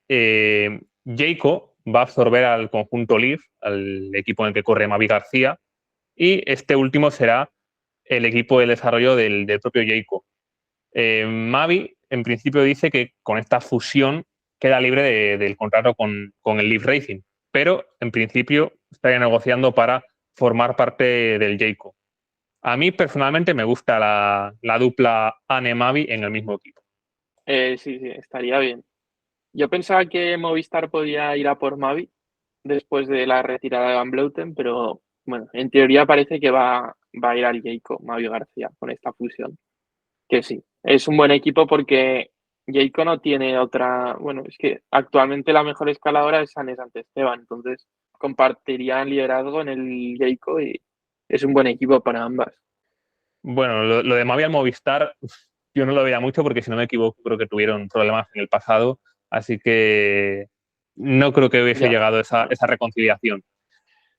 Jayco va a absorber al conjunto Leaf, al equipo en el que corre Mavi García, y este último será el equipo de desarrollo del propio Jayco. Mavi, en principio, dice que con esta fusión queda libre del contrato con el Leaf Racing, pero en principio estaría negociando para formar parte del Jayco. A mí personalmente me gusta la dupla Ane-Mavi en el mismo equipo. Sí, sí, estaría bien. Yo pensaba que Movistar podía ir a por Mavi después de la retirada de Van Vleuten, pero bueno, en teoría parece que va a ir al Jayco, Mavi García, con esta fusión. Que sí, es un buen equipo porque Jayco no tiene otra. Bueno, es que actualmente la mejor escaladora es Anne Santesteban, entonces compartirían liderazgo en el Jayco y es un buen equipo para ambas. Bueno, lo de Mavi al Movistar, yo no lo veía mucho porque, si no me equivoco, creo que tuvieron problemas en el pasado, así que no creo que hubiese Ya. llegado esa reconciliación.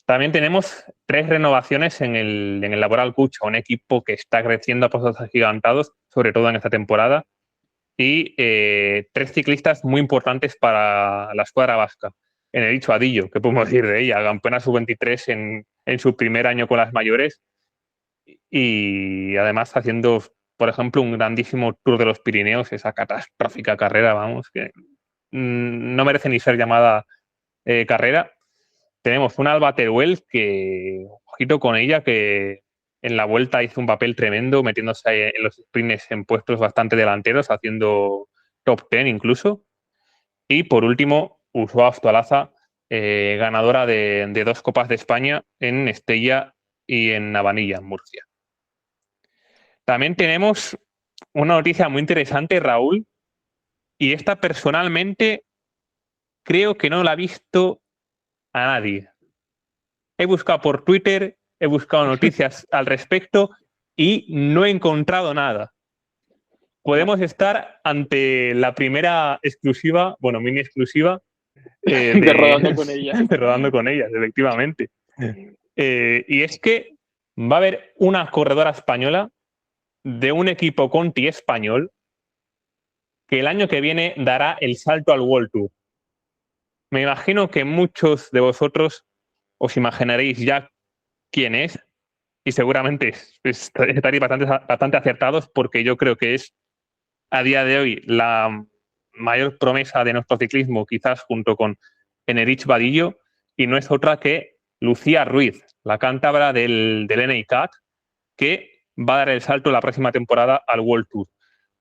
También tenemos 3 renovaciones en el Laboral Cucha, un equipo que está creciendo a pasos agigantados, sobre todo en esta temporada, y 3 ciclistas muy importantes para la escuadra vasca. En el dicho Adillo, ¿qué podemos decir de ella? Campeona sub-23 en su primer año con las mayores y además haciendo, por ejemplo, un grandísimo Tour de los Pirineos, esa catastrófica carrera, vamos, que no merece ni ser llamada carrera. Tenemos una Alba Teruel que, ojito con ella, que en la vuelta hizo un papel tremendo, metiéndose en los sprints en puestos bastante delanteros, haciendo top 10 incluso. Y por último, Ursúa Astualaza, ganadora de 2 Copas de España en Estella y en Navanilla, en Murcia. También tenemos una noticia muy interesante, Raúl, y esta personalmente creo que no la ha visto a nadie. He buscado por Twitter, he buscado noticias al respecto y no he encontrado nada. Podemos estar ante la primera exclusiva, bueno, mini exclusiva, de Rodando con ellas. de Rodando con ellas, efectivamente. Y es que va a haber una corredora española de un equipo Conti español que el año que viene dará el salto al World Tour. Me imagino que muchos de vosotros os imaginaréis ya quién es y seguramente estaréis bastante acertados porque yo creo que es a día de hoy la mayor promesa de nuestro ciclismo, quizás junto con Enerich Badillo, y no es otra que Lucía Ruiz, la cántabra del NICAC, que va a dar el salto la próxima temporada al World Tour.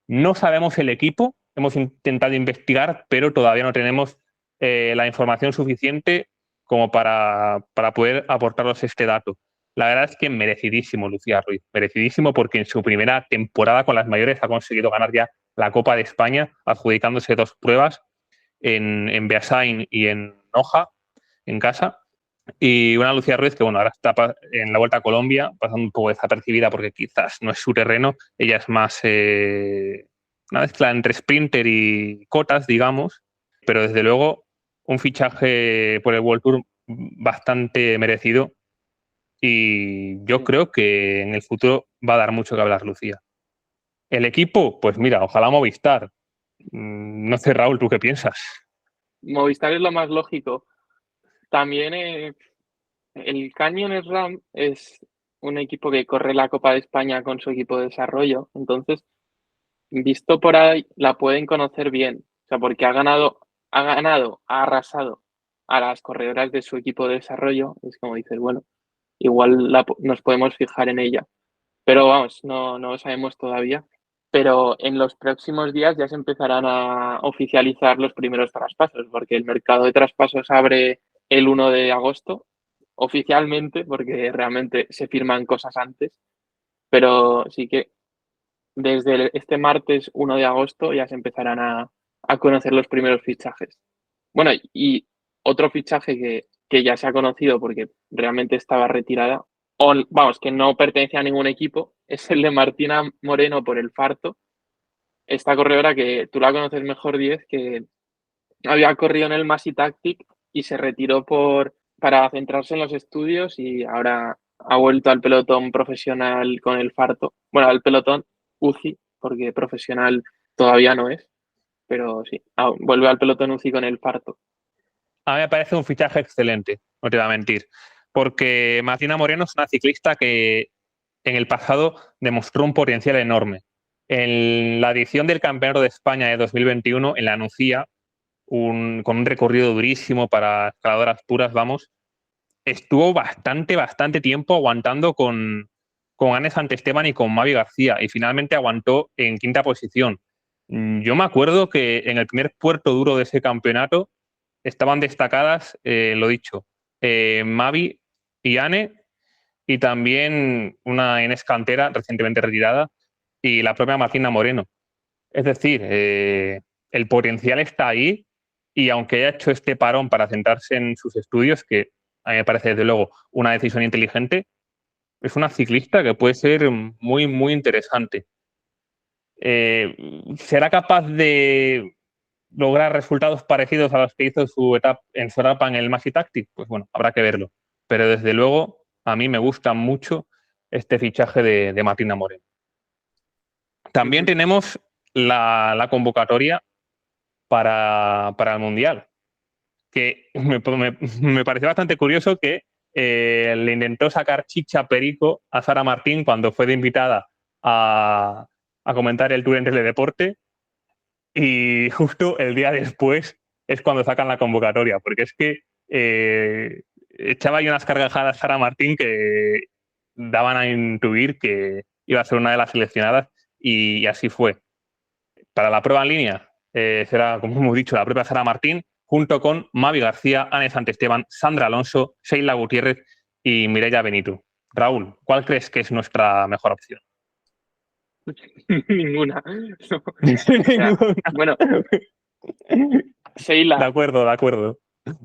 No sabemos el equipo, hemos intentado investigar, pero todavía no tenemos la información suficiente como para poder aportaros este dato. La verdad es que merecidísimo Lucía Ruiz, merecidísimo porque en su primera temporada con las mayores ha conseguido ganar ya la Copa de España, adjudicándose 2 pruebas en Beasain y en Noja, en casa. Y una Lucía Ruiz que, bueno, ahora está en la Vuelta a Colombia, pasando un poco desapercibida porque quizás no es su terreno. Ella es más una mezcla entre sprinter y cotas, digamos. Pero desde luego un fichaje por el World Tour bastante merecido. Y yo creo que en el futuro va a dar mucho que hablar Lucía. El equipo, pues mira, ojalá Movistar. No sé, Raúl, ¿tú qué piensas? Movistar es lo más lógico. También el Canyon SRAM es un equipo que corre la Copa de España con su equipo de desarrollo. Entonces, visto por ahí, la pueden conocer bien. O sea, porque ha arrasado a las corredoras de su equipo de desarrollo. Es como dices, bueno, igual nos podemos fijar en ella. Pero vamos, no lo sabemos todavía. Pero en los próximos días ya se empezarán a oficializar los primeros traspasos, porque el mercado de traspasos abre el 1 de agosto, oficialmente, porque realmente se firman cosas antes. Pero sí que desde este martes 1 de agosto ya se empezarán a conocer los primeros fichajes. Bueno, y otro fichaje que ya se ha conocido porque realmente estaba retirada, o vamos, que no pertenece a ningún equipo, es el de Martina Moreno por el Farto. Esta corredora que tú la conoces mejor, 10, que había corrido en el Masi Tactic y se retiró para centrarse en los estudios y ahora ha vuelto al pelotón profesional con el Farto. Bueno, al pelotón UCI, porque profesional todavía no es, pero sí, vuelve al pelotón UCI con el Farto. A mí me parece un fichaje excelente, no te voy a mentir, porque Martina Moreno es una ciclista que en el pasado demostró un potencial enorme. En la edición del Campeonato de España de 2021, en la Nucía, con un recorrido durísimo para escaladoras puras, vamos, estuvo bastante tiempo aguantando con Anne Santesteban y con Mavi García y finalmente aguantó en 5ª posición. Yo me acuerdo que en el primer puerto duro de ese campeonato estaban destacadas, lo dicho, Mavi y Anne y también una Inés Cantera recientemente retirada y la propia Martina Moreno. Es decir, el potencial está ahí y aunque haya hecho este parón para centrarse en sus estudios, que a mí me parece desde luego una decisión inteligente, es una ciclista que puede ser muy interesante. ¿Será capaz de lograr resultados parecidos a los que hizo en su etapa en el Maxi Tactic? Pues bueno, habrá que verlo. Pero desde luego a mí me gusta mucho este fichaje de Martina Moreno. También tenemos la convocatoria para el Mundial, que me pareció bastante curioso que le intentó sacar chicha perico a Sara Martín cuando fue de invitada a comentar el Tour en Teledeporte y justo el día después es cuando sacan la convocatoria, porque es que echaba ahí unas carcajadas Sara Martín que daban a intuir que iba a ser una de las seleccionadas y así fue. Para la prueba en línea será, como hemos dicho, la propia Sara Martín, junto con Mavi García, Anne Santesteban, Sandra Alonso, Sheila Gutiérrez y Mireia Benito. Raúl, ¿cuál crees que es nuestra mejor opción? Ninguna. No. O sea, bueno, Sheila. De acuerdo.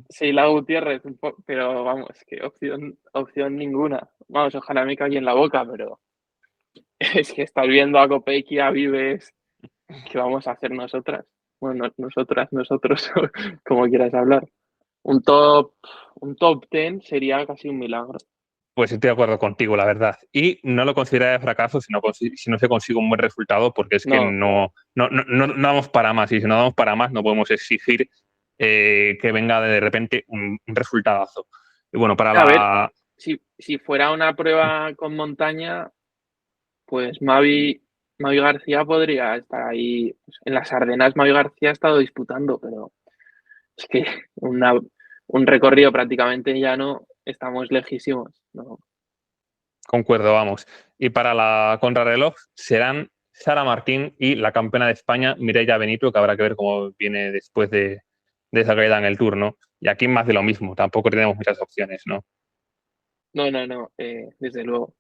Sí, la Gutiérrez, pero vamos, que opción ninguna. Vamos, ojalá me caiga en la boca, pero es que estar viendo a Kopecky, a Vives, ¿qué vamos a hacer nosotras? Bueno, nosotras, nosotros, como quieras hablar. Un top, un top 10 sería casi un milagro. Pues estoy de acuerdo contigo, la verdad. Y no lo consideraría fracaso si no se consigue un buen resultado, porque es que No, no damos para más. Y si no damos para más, no podemos exigir que venga de repente un resultadazo. Y bueno, para a ver, la... si fuera una prueba con montaña, pues Mavi García podría estar ahí. En las Ardenas Mavi García ha estado disputando, pero es que un recorrido prácticamente llano, estamos lejísimos, ¿no? Concuerdo, vamos. Y para la contrarreloj serán Sara Martín y la campeona de España, Mireia Benito, que habrá que ver cómo viene después de esa caída en el Tour, ¿no? Y aquí más de lo mismo, tampoco tenemos muchas opciones, ¿no? No, desde luego.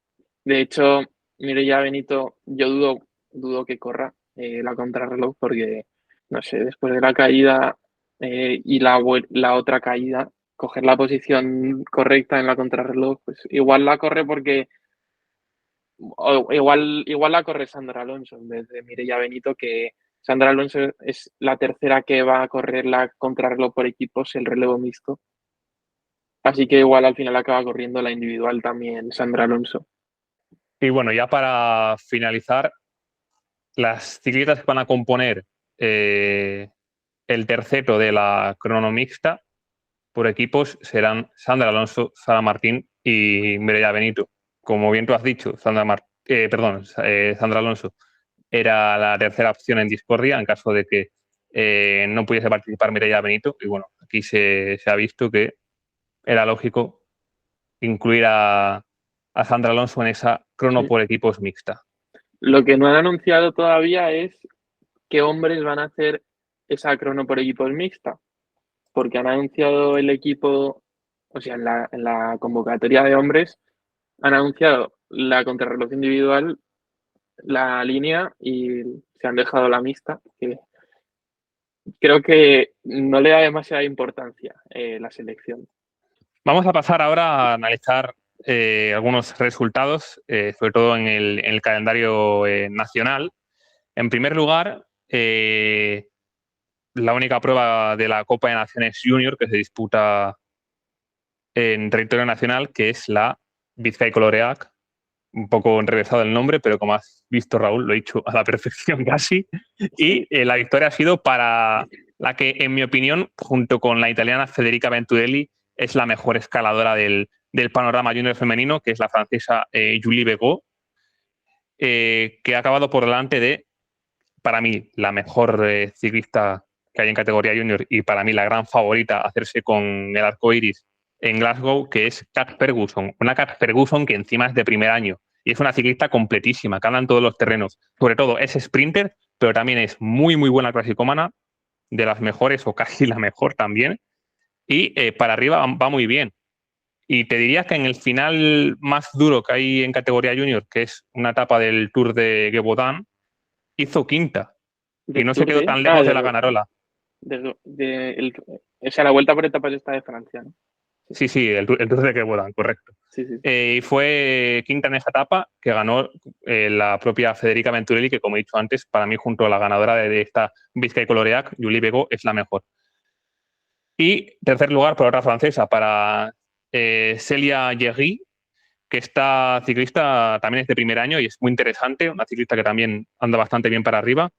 De hecho, Mireia Benito, yo dudo que corra la contrarreloj porque, no sé, después de la caída y la otra caída, coger la posición correcta en la contrarreloj, pues igual la corre porque, o igual la corre Sandra Alonso en vez de Mireia Benito, que Sandra Alonso es la tercera que va a correr la contrarreloj por equipos, el relevo mixto. Así que igual al final acaba corriendo la individual también Sandra Alonso. Y bueno, ya para finalizar, las ciclistas que van a componer eh, el terceto de la crono mixta por equipos serán Sandra Alonso, Sara Martín y Mireia Benito. Como bien tú has dicho, Sandra Alonso era la tercera opción en discordia en caso de que no pudiese participar Mireia Benito. Y bueno, aquí se ha visto que era lógico incluir a Sandra Alonso en esa crono Sí. por equipos mixta. Lo que no han anunciado todavía es qué hombres van a hacer esa crono por equipos mixta, porque han anunciado el equipo, o sea, en la convocatoria de hombres, han anunciado la contrarreloj individual, la línea y se han dejado la mixta, que creo que no le da demasiada importancia la selección. Vamos a pasar ahora a analizar algunos resultados, sobre todo en el calendario nacional. En primer lugar, la única prueba de la Copa de Naciones Junior que se disputa en territorio nacional, que es la Bizkaia Coloreac. Un poco enrevesado el nombre, pero como has visto, Raúl, lo he dicho a la perfección casi. Y Sí, la victoria ha sido para la que, en mi opinión, junto con la italiana Federica Venturelli, es la mejor escaladora del panorama junior femenino, que es la francesa Julie Begot, que ha acabado por delante de, para mí, la mejor ciclista que hay en categoría junior y para mí la gran favorita a hacerse con el arco iris en Glasgow, que es Kat Ferguson. Una Kat Ferguson que encima es de primer año y es una ciclista completísima, que anda en todos los terrenos. Sobre todo es sprinter, pero también es muy, muy buena clasicómana, de las mejores o casi la mejor también. Y para arriba va muy bien. Y te diría que en el final más duro que hay en categoría junior, que es una etapa del Tour de Gévaudan, hizo quinta y del no se Tour quedó de... tan Ah, lejos de la Ganarola. o sea, la vuelta por etapas esta de Francia, ¿no? Sí, Sí, sí, el Tour de Gévaudan, correcto. sí, sí. Y fue quinta en esa etapa que ganó la propia Federica Venturelli, que como he dicho antes, para mí junto a la ganadora de esta Bizkaia Coloreac, Julie Begot, es la mejor. Y tercer lugar por otra francesa, para Celia Jerry, que esta ciclista también es de primer año y es muy interesante, una ciclista que también anda bastante bien para arriba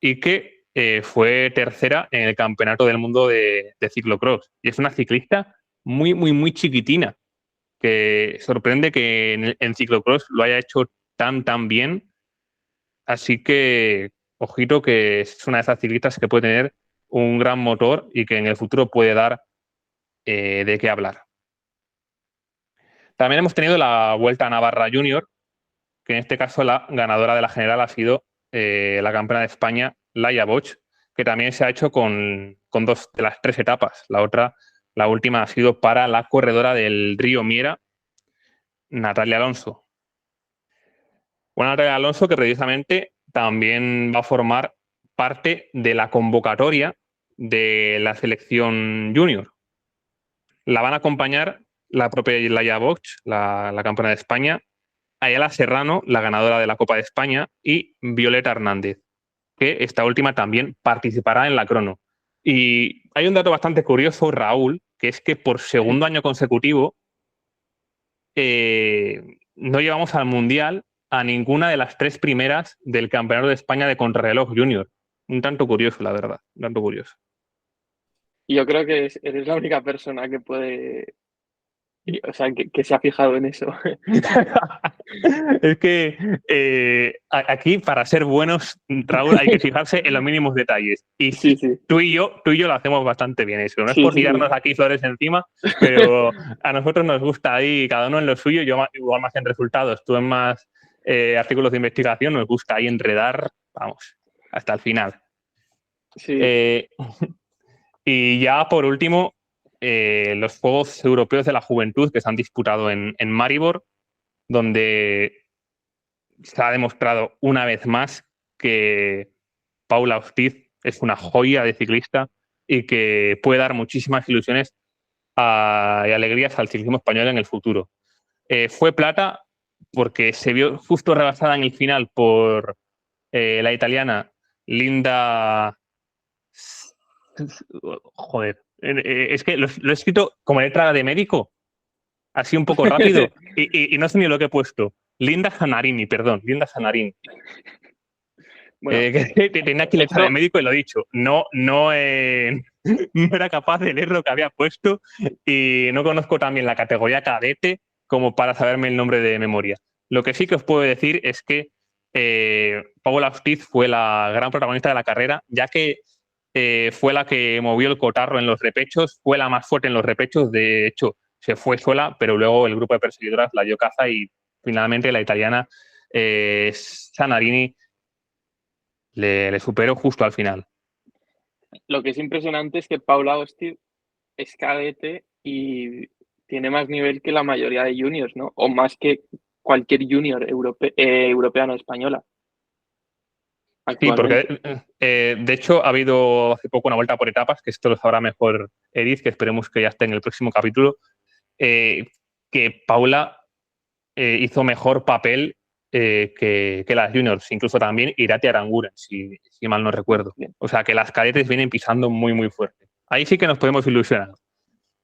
y que fue tercera en el Campeonato del Mundo de ciclocross. Y es una ciclista muy, muy, muy chiquitina, que sorprende que en ciclocross lo haya hecho tan bien. Así que, ojito, que es una de esas ciclistas que puede tener un gran motor y que en el futuro puede dar de qué hablar. También hemos tenido la Vuelta a Navarra Junior, que en este caso la ganadora de la general ha sido la campeona de España, Laia Bosch, que también se ha hecho con dos de las tres etapas. La última ha sido para la corredora del Río Miera, Natalia Alonso. Una Natalia Alonso que precisamente también va a formar parte de la convocatoria de la selección junior. la van a acompañar la propia Laia Bosch, la campeona de España, Ayala Serrano, la ganadora de la Copa de España, y Violeta Hernández, que esta última también participará en la crono. Y hay un dato bastante curioso, Raúl, que es que por segundo año consecutivo no llevamos al Mundial a ninguna de las 3 primeras del Campeonato de España de Contrarreloj Junior. Un tanto curioso, la verdad, un tanto curioso. Y yo creo que eres la única persona que puede, o sea, que se ha fijado en eso. Es que aquí, para ser buenos, Raúl, hay que fijarse en los mínimos detalles. Y Sí, sí, tú y yo lo hacemos bastante bien eso. No es sí, por sí, tirarnos sí. aquí flores encima, pero a nosotros nos gusta ahí, cada uno en lo suyo, yo igual más en resultados, tú en más artículos de investigación, nos gusta ahí enredar, vamos, hasta el final. Sí. Eh, y ya por último, los Juegos Europeos de la Juventud que se han disputado en Maribor, donde se ha demostrado una vez más que Paula Ortiz es una joya de ciclista y que puede dar muchísimas ilusiones y alegrías al ciclismo español en el futuro. Fue plata porque se vio justo rebasada en el final por la italiana Linda... Joder, es que lo he escrito como letra de médico, así un poco rápido, y no sé ni lo que he puesto. Linda Zanarini, perdón, Linda Zanarini. Bueno, Que tenía aquí letra de esto, médico y lo he dicho. No, no, no era capaz de leer lo que había puesto y no conozco también la categoría cadete como para saberme el nombre de memoria. Lo que sí que os puedo decir es que Paula Ortiz fue la gran protagonista de la carrera, ya que fue la que movió el cotarro en los repechos, fue la más fuerte en los repechos. De hecho, se fue sola, pero luego el grupo de perseguidoras la dio caza y finalmente la italiana Sanarini le superó justo al final. lo que es impresionante es que Paula Hostil es cadete y tiene más nivel que la mayoría de juniors, ¿no? O más que cualquier junior europeano española Sí, porque actualmente. de hecho ha habido hace poco una vuelta por etapas, que esto lo sabrá mejor Edith, que esperemos que ya esté en el próximo capítulo, que Paula hizo mejor papel que las juniors, incluso también Irati Aranguren, si mal no recuerdo. Bien. O sea que las cadetes vienen pisando muy, muy fuerte. Ahí sí que nos podemos ilusionar.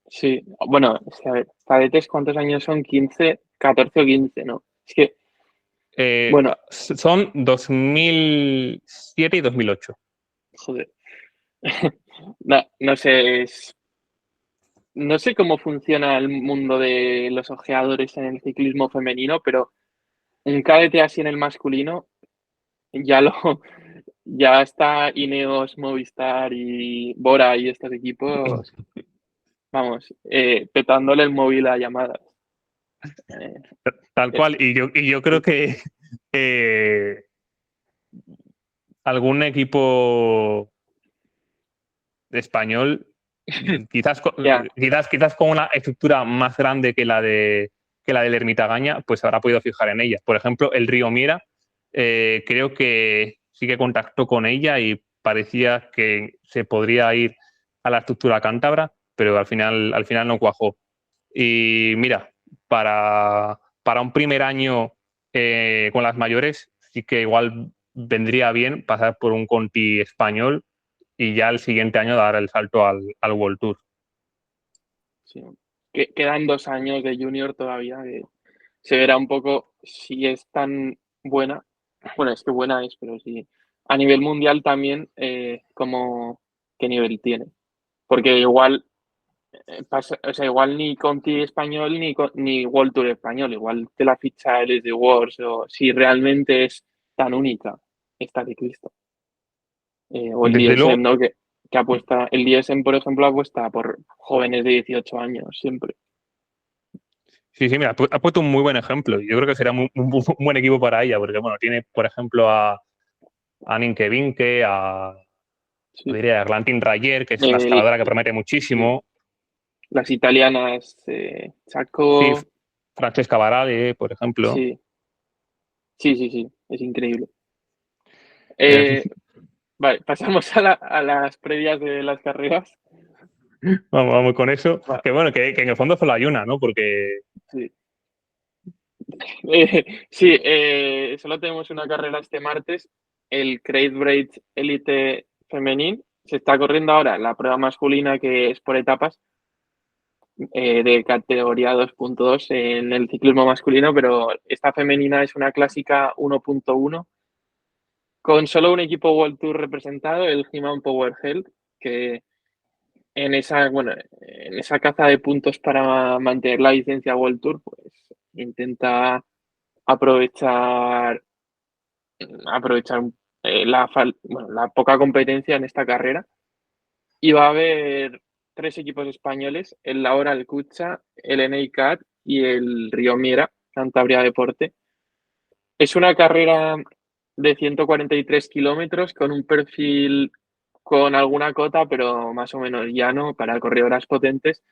Sí, bueno, es que, a ver, cadetes, ¿cuántos años son? 15, 14 o 15, ¿no? Es que, bueno, Son 2007 y 2008. joder. No, no sé, no sé cómo funciona el mundo de los ojeadores en el ciclismo femenino, pero un cadete así en el masculino ya lo ya está Ineos, Movistar y Bora y estos equipos, vamos, petándole el móvil a llamadas. Eh, Tal es- cual. Y yo creo que eh, algún equipo español, quizás, ya, quizás con una estructura más grande que la del Ermitagaña, pues habrá podido fijar en ella. Por ejemplo, el Río Miera, creo que sí que contactó con ella y parecía que se podría ir a la estructura cántabra, pero al final no cuajó. Y mira, para un primer año con las mayores, sí que igual vendría bien pasar por un Conti español y ya el siguiente año dar el salto al World Tour. sí. Quedan 2 años de junior todavía, que se verá un poco si es tan buena. Bueno, es que buena es, pero sí. A nivel mundial también, como qué nivel tiene. Porque igual, o sea, igual ni Conti español ni World Tour español, igual te la ficha el de Wars o si realmente es tan única esta ciclista. O el Desde DSM, luego, ¿no? Que apuesta, el DSM, por ejemplo, apuesta por jóvenes de 18 años siempre. sí, sí, mira, ha puesto un muy buen ejemplo. Yo creo que será un buen equipo para ella, porque bueno, tiene, por ejemplo, a Ninke Vinke, Sí. diría, a Glantin Rayer, que es una Eh, escaladora que promete sí. muchísimo. Las italianas, Sí, Chaco, Francesca Barale, por ejemplo. sí, sí, sí, sí, es increíble. Eh, Eh, vale, pasamos a las previas de las carreras. Vamos con eso. Va, Que bueno, que en el fondo solo hay una, ¿no? Porque sí. Sí, solo tenemos una carrera este martes, el Crate Braid Elite Femenil. Se está corriendo ahora la prueba masculina que es por etapas de categoría 2.2 en el ciclismo masculino, pero esta femenina es una clásica 1.1 con solo un equipo World Tour representado, el He-Man Power Health, que en esa caza de puntos para mantener la licencia World Tour, pues intenta aprovechar, aprovechar la poca competencia en esta carrera. Y va a haber tres equipos españoles, el Laura, el Cucha, el NICAT y el Río Miera, Cantabria Deporte. Es una carrera de 143 kilómetros con un perfil con alguna cota, pero más o menos llano para corredoras potentes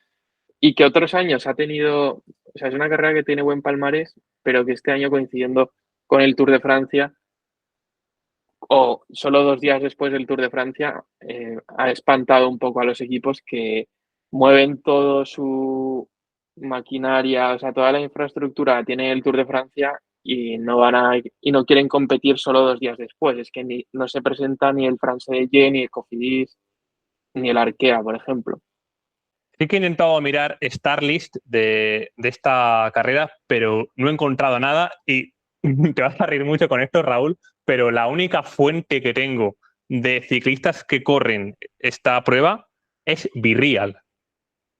y que otros años ha tenido, o sea, es una carrera que tiene buen palmarés, pero que este año coincidiendo con el Tour de Francia o solo 2 días después del Tour de Francia, ha espantado un poco a los equipos que mueven todo su maquinaria, o sea, toda la infraestructura tiene el Tour de Francia y no quieren competir solo 2 días después. Es que no se presenta ni el France de ni el Cofidis, ni el Arkea, por ejemplo. sí que he intentado mirar Starlist de esta carrera, pero no he encontrado nada y te vas a reír mucho con esto, Raúl, pero la única fuente que tengo de ciclistas que corren esta prueba es Virreal.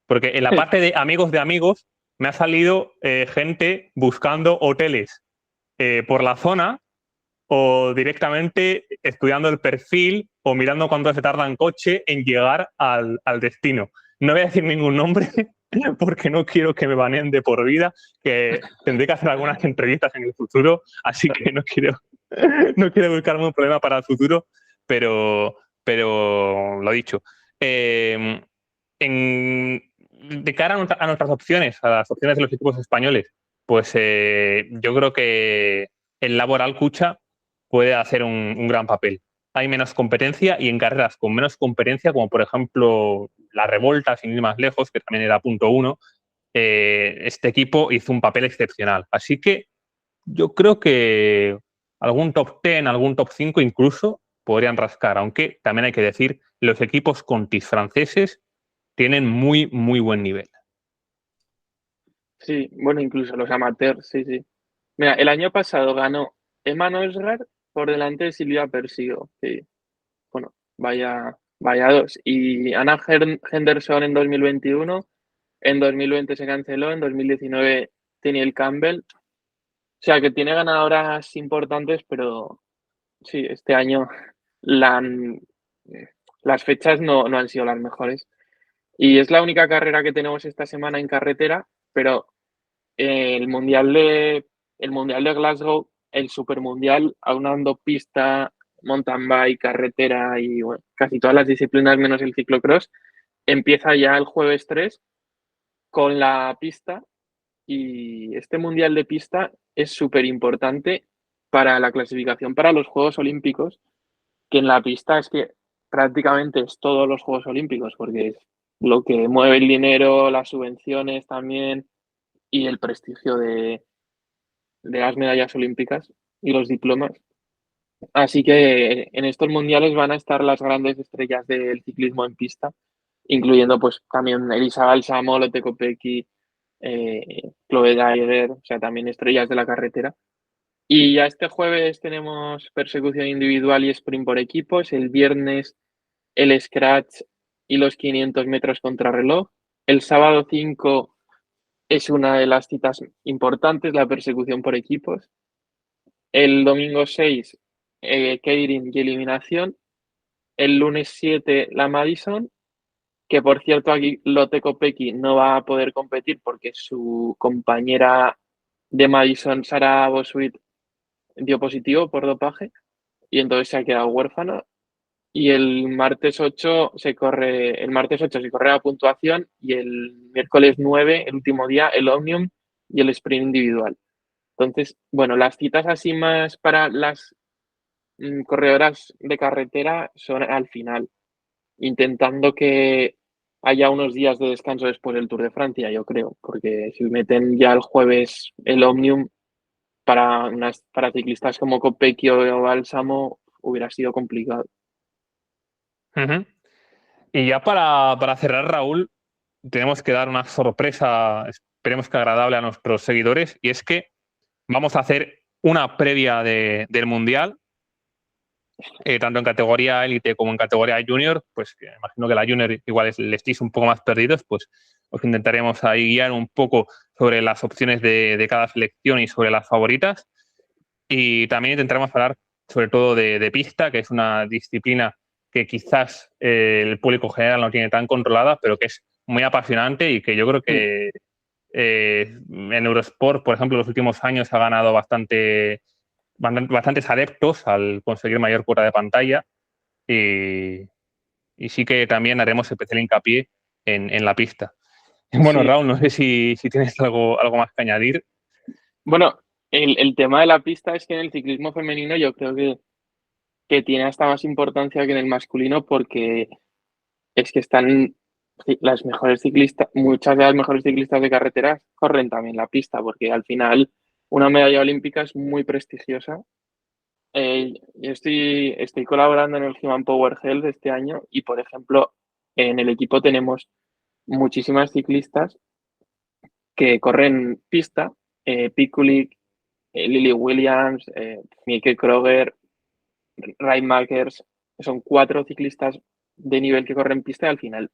Porque en la parte de amigos me ha salido gente buscando hoteles por la zona o directamente estudiando el perfil o mirando cuánto se tarda en coche en llegar al destino. No voy a decir ningún nombre porque no quiero que me baneen de por vida, que tendré que hacer algunas entrevistas en el futuro, así que no quiero buscarme un problema para el futuro, pero lo dicho. Eh, de cara a nuestras opciones, a las opciones de los equipos españoles, pues yo creo que el Laboral Cucha puede hacer un gran papel. Hay menos competencia y en carreras con menos competencia, como por ejemplo la Revolta, sin ir más lejos, que también era punto uno, este equipo hizo un papel excepcional. Así que yo creo que algún top 10, algún top 5 incluso podrían rascar, aunque también hay que decir, los equipos contis franceses tienen muy, muy buen nivel. Sí, bueno, incluso los amateurs, sí, sí. Mira, el año pasado ganó Emma Nosgard por delante de Silvia Persigo. Sí, bueno, vaya dos. Y Anna Henderson en 2021, en 2020 se canceló, en 2019 Teniel Campbell. O sea, que tiene ganadoras importantes, pero sí, este año la han- las fechas no han sido las mejores. Y es la única carrera que tenemos esta semana en carretera, pero el el mundial de Glasgow, el supermundial, aunando pista, mountain bike, carretera y bueno, casi todas las disciplinas menos el ciclocross, empieza ya el jueves 3 con la pista y este mundial de pista es súper importante para la clasificación para los Juegos Olímpicos, que en la pista es que prácticamente es todos los Juegos Olímpicos, porque es lo que mueve el dinero, las subvenciones también y el prestigio de las medallas olímpicas y los diplomas. Así que en estos mundiales van a estar las grandes estrellas del ciclismo en pista, incluyendo pues también Elisa Balsamo, Lotte Kopecky, Chloe Daiger, o sea, también estrellas de la carretera. Y ya este jueves tenemos persecución individual y sprint por equipos. El viernes el scratch y los 500 metros contrarreloj. El sábado 5 es una de las citas importantes, la persecución por equipos. El domingo 6, Keirin y eliminación. El lunes 7, la Madison, que por cierto aquí Lotte Kopecky no va a poder competir porque su compañera de Madison, Sara Bossuit, dio positivo por dopaje y entonces se ha quedado huérfana. Y el martes 8 se corre la puntuación y el miércoles 9, el último día, el Omnium y el sprint individual. Entonces, bueno, las citas así más para las corredoras de carretera son al final, intentando que haya unos días de descanso después del Tour de Francia, yo creo, porque si meten ya el jueves el Omnium para ciclistas como Kopecky o Bálsamo hubiera sido complicado. Ujú. Y ya para cerrar, Raúl, tenemos que dar una sorpresa, esperemos que agradable a nuestros seguidores, y es que vamos a hacer una previa del Mundial, tanto en categoría élite como en categoría junior. Pues imagino que la junior igual le estéis un poco más perdidos, pues os intentaremos ahí guiar un poco sobre las opciones de cada selección y sobre las favoritas. Y también intentaremos hablar sobre todo de pista, que es una disciplina que quizás el público general no tiene tan controlada, pero que es muy apasionante y que yo creo que en Eurosport, por ejemplo, en los últimos años ha ganado bastantes adeptos al conseguir mayor cuota de pantalla y, y sí que también haremos especial hincapié en la pista. Bueno, Sí, Raúl, no sé si tienes algo más que añadir. bueno, el tema de la pista es que en el ciclismo femenino yo creo que tiene hasta más importancia que en el masculino porque es que están las mejores ciclistas, muchas de las mejores ciclistas de carreteras corren también la pista, porque al final una medalla olímpica es muy prestigiosa. Yo estoy colaborando en el Human Power Health este año y, por ejemplo, en el equipo tenemos muchísimas ciclistas que corren pista, Pikulik, Lily Williams, Mieke Kroger, Makers, son 4 ciclistas de nivel que corren pista y al final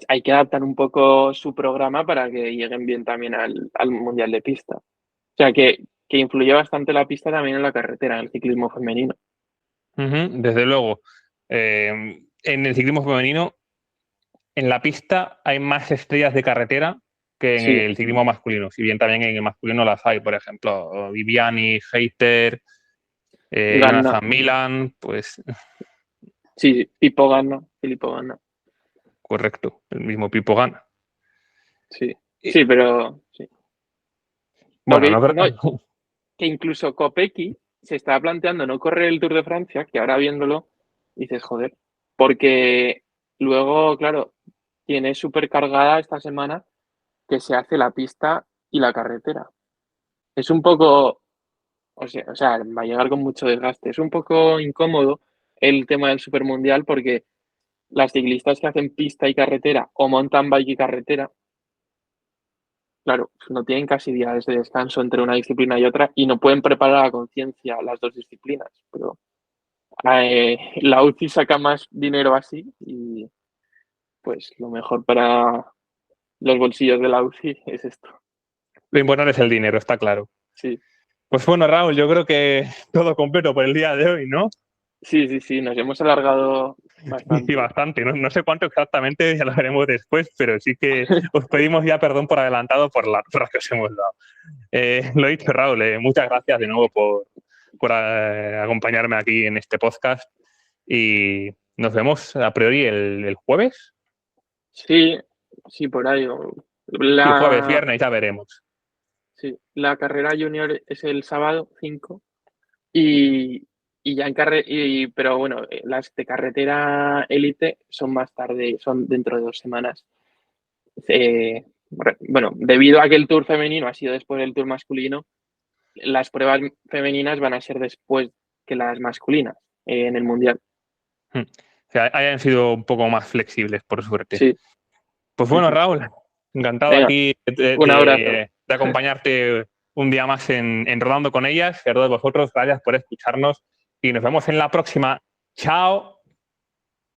hay que adaptar un poco su programa para que lleguen bien también al Mundial de Pista. O sea que influye bastante la pista también en la carretera, en el ciclismo femenino. Ujú, desde luego. En el ciclismo femenino, en la pista hay más estrellas de carretera que en Sí, el ciclismo masculino, si bien también en el masculino las hay, por ejemplo, Viviani, Hayter, Ganna, Jonathan Milan, pues sí, Pipo Ganna, Filippo Ganna, correcto, el mismo Pipo gana. sí, Y, sí, pero sí. bueno, Porque no creo. no, que incluso Kopecky se estaba planteando no correr el Tour de Francia, que ahora viéndolo dices, joder, porque luego, claro, tiene súper cargada esta semana que se hace la pista y la carretera. Es un poco, o sea, va a llegar con mucho desgaste. Es un poco incómodo el tema del Supermundial porque las ciclistas que hacen pista y carretera o mountain bike y carretera, claro, no tienen casi días de descanso entre una disciplina y otra y no pueden preparar a conciencia las dos disciplinas. Pero la UCI saca más dinero así y pues lo mejor para los bolsillos de la UCI es esto. Lo importante es el dinero, está claro. Sí, Pues bueno, Raúl, yo creo que todo completo por el día de hoy, ¿no? sí, sí, sí, nos hemos alargado Y bastante. bastante, no sé cuánto exactamente, ya lo veremos después, pero sí que os pedimos ya perdón por adelantado por las horas que os hemos dado. Lo he dicho, Raúl, muchas gracias de nuevo por acompañarme aquí en este podcast y nos vemos a priori el jueves. Sí, sí, por ahí. Sí, jueves, La, viernes, ya veremos. sí, la carrera junior es el sábado 5 y, y ya en pero bueno, las de carretera élite son más tarde, son dentro de 2 semanas. Bueno, debido a que el tour femenino ha sido después del tour masculino, las pruebas femeninas van a ser después que las masculinas en el mundial. O sea, hayan sido un poco más flexibles, por suerte. Sí, Pues sí, bueno, sí. Raúl, encantado Venga, aquí un abrazo. de acompañarte un día más en Rodando con ellas. Y a todos vosotros, gracias por escucharnos y nos vemos en la próxima. Chao.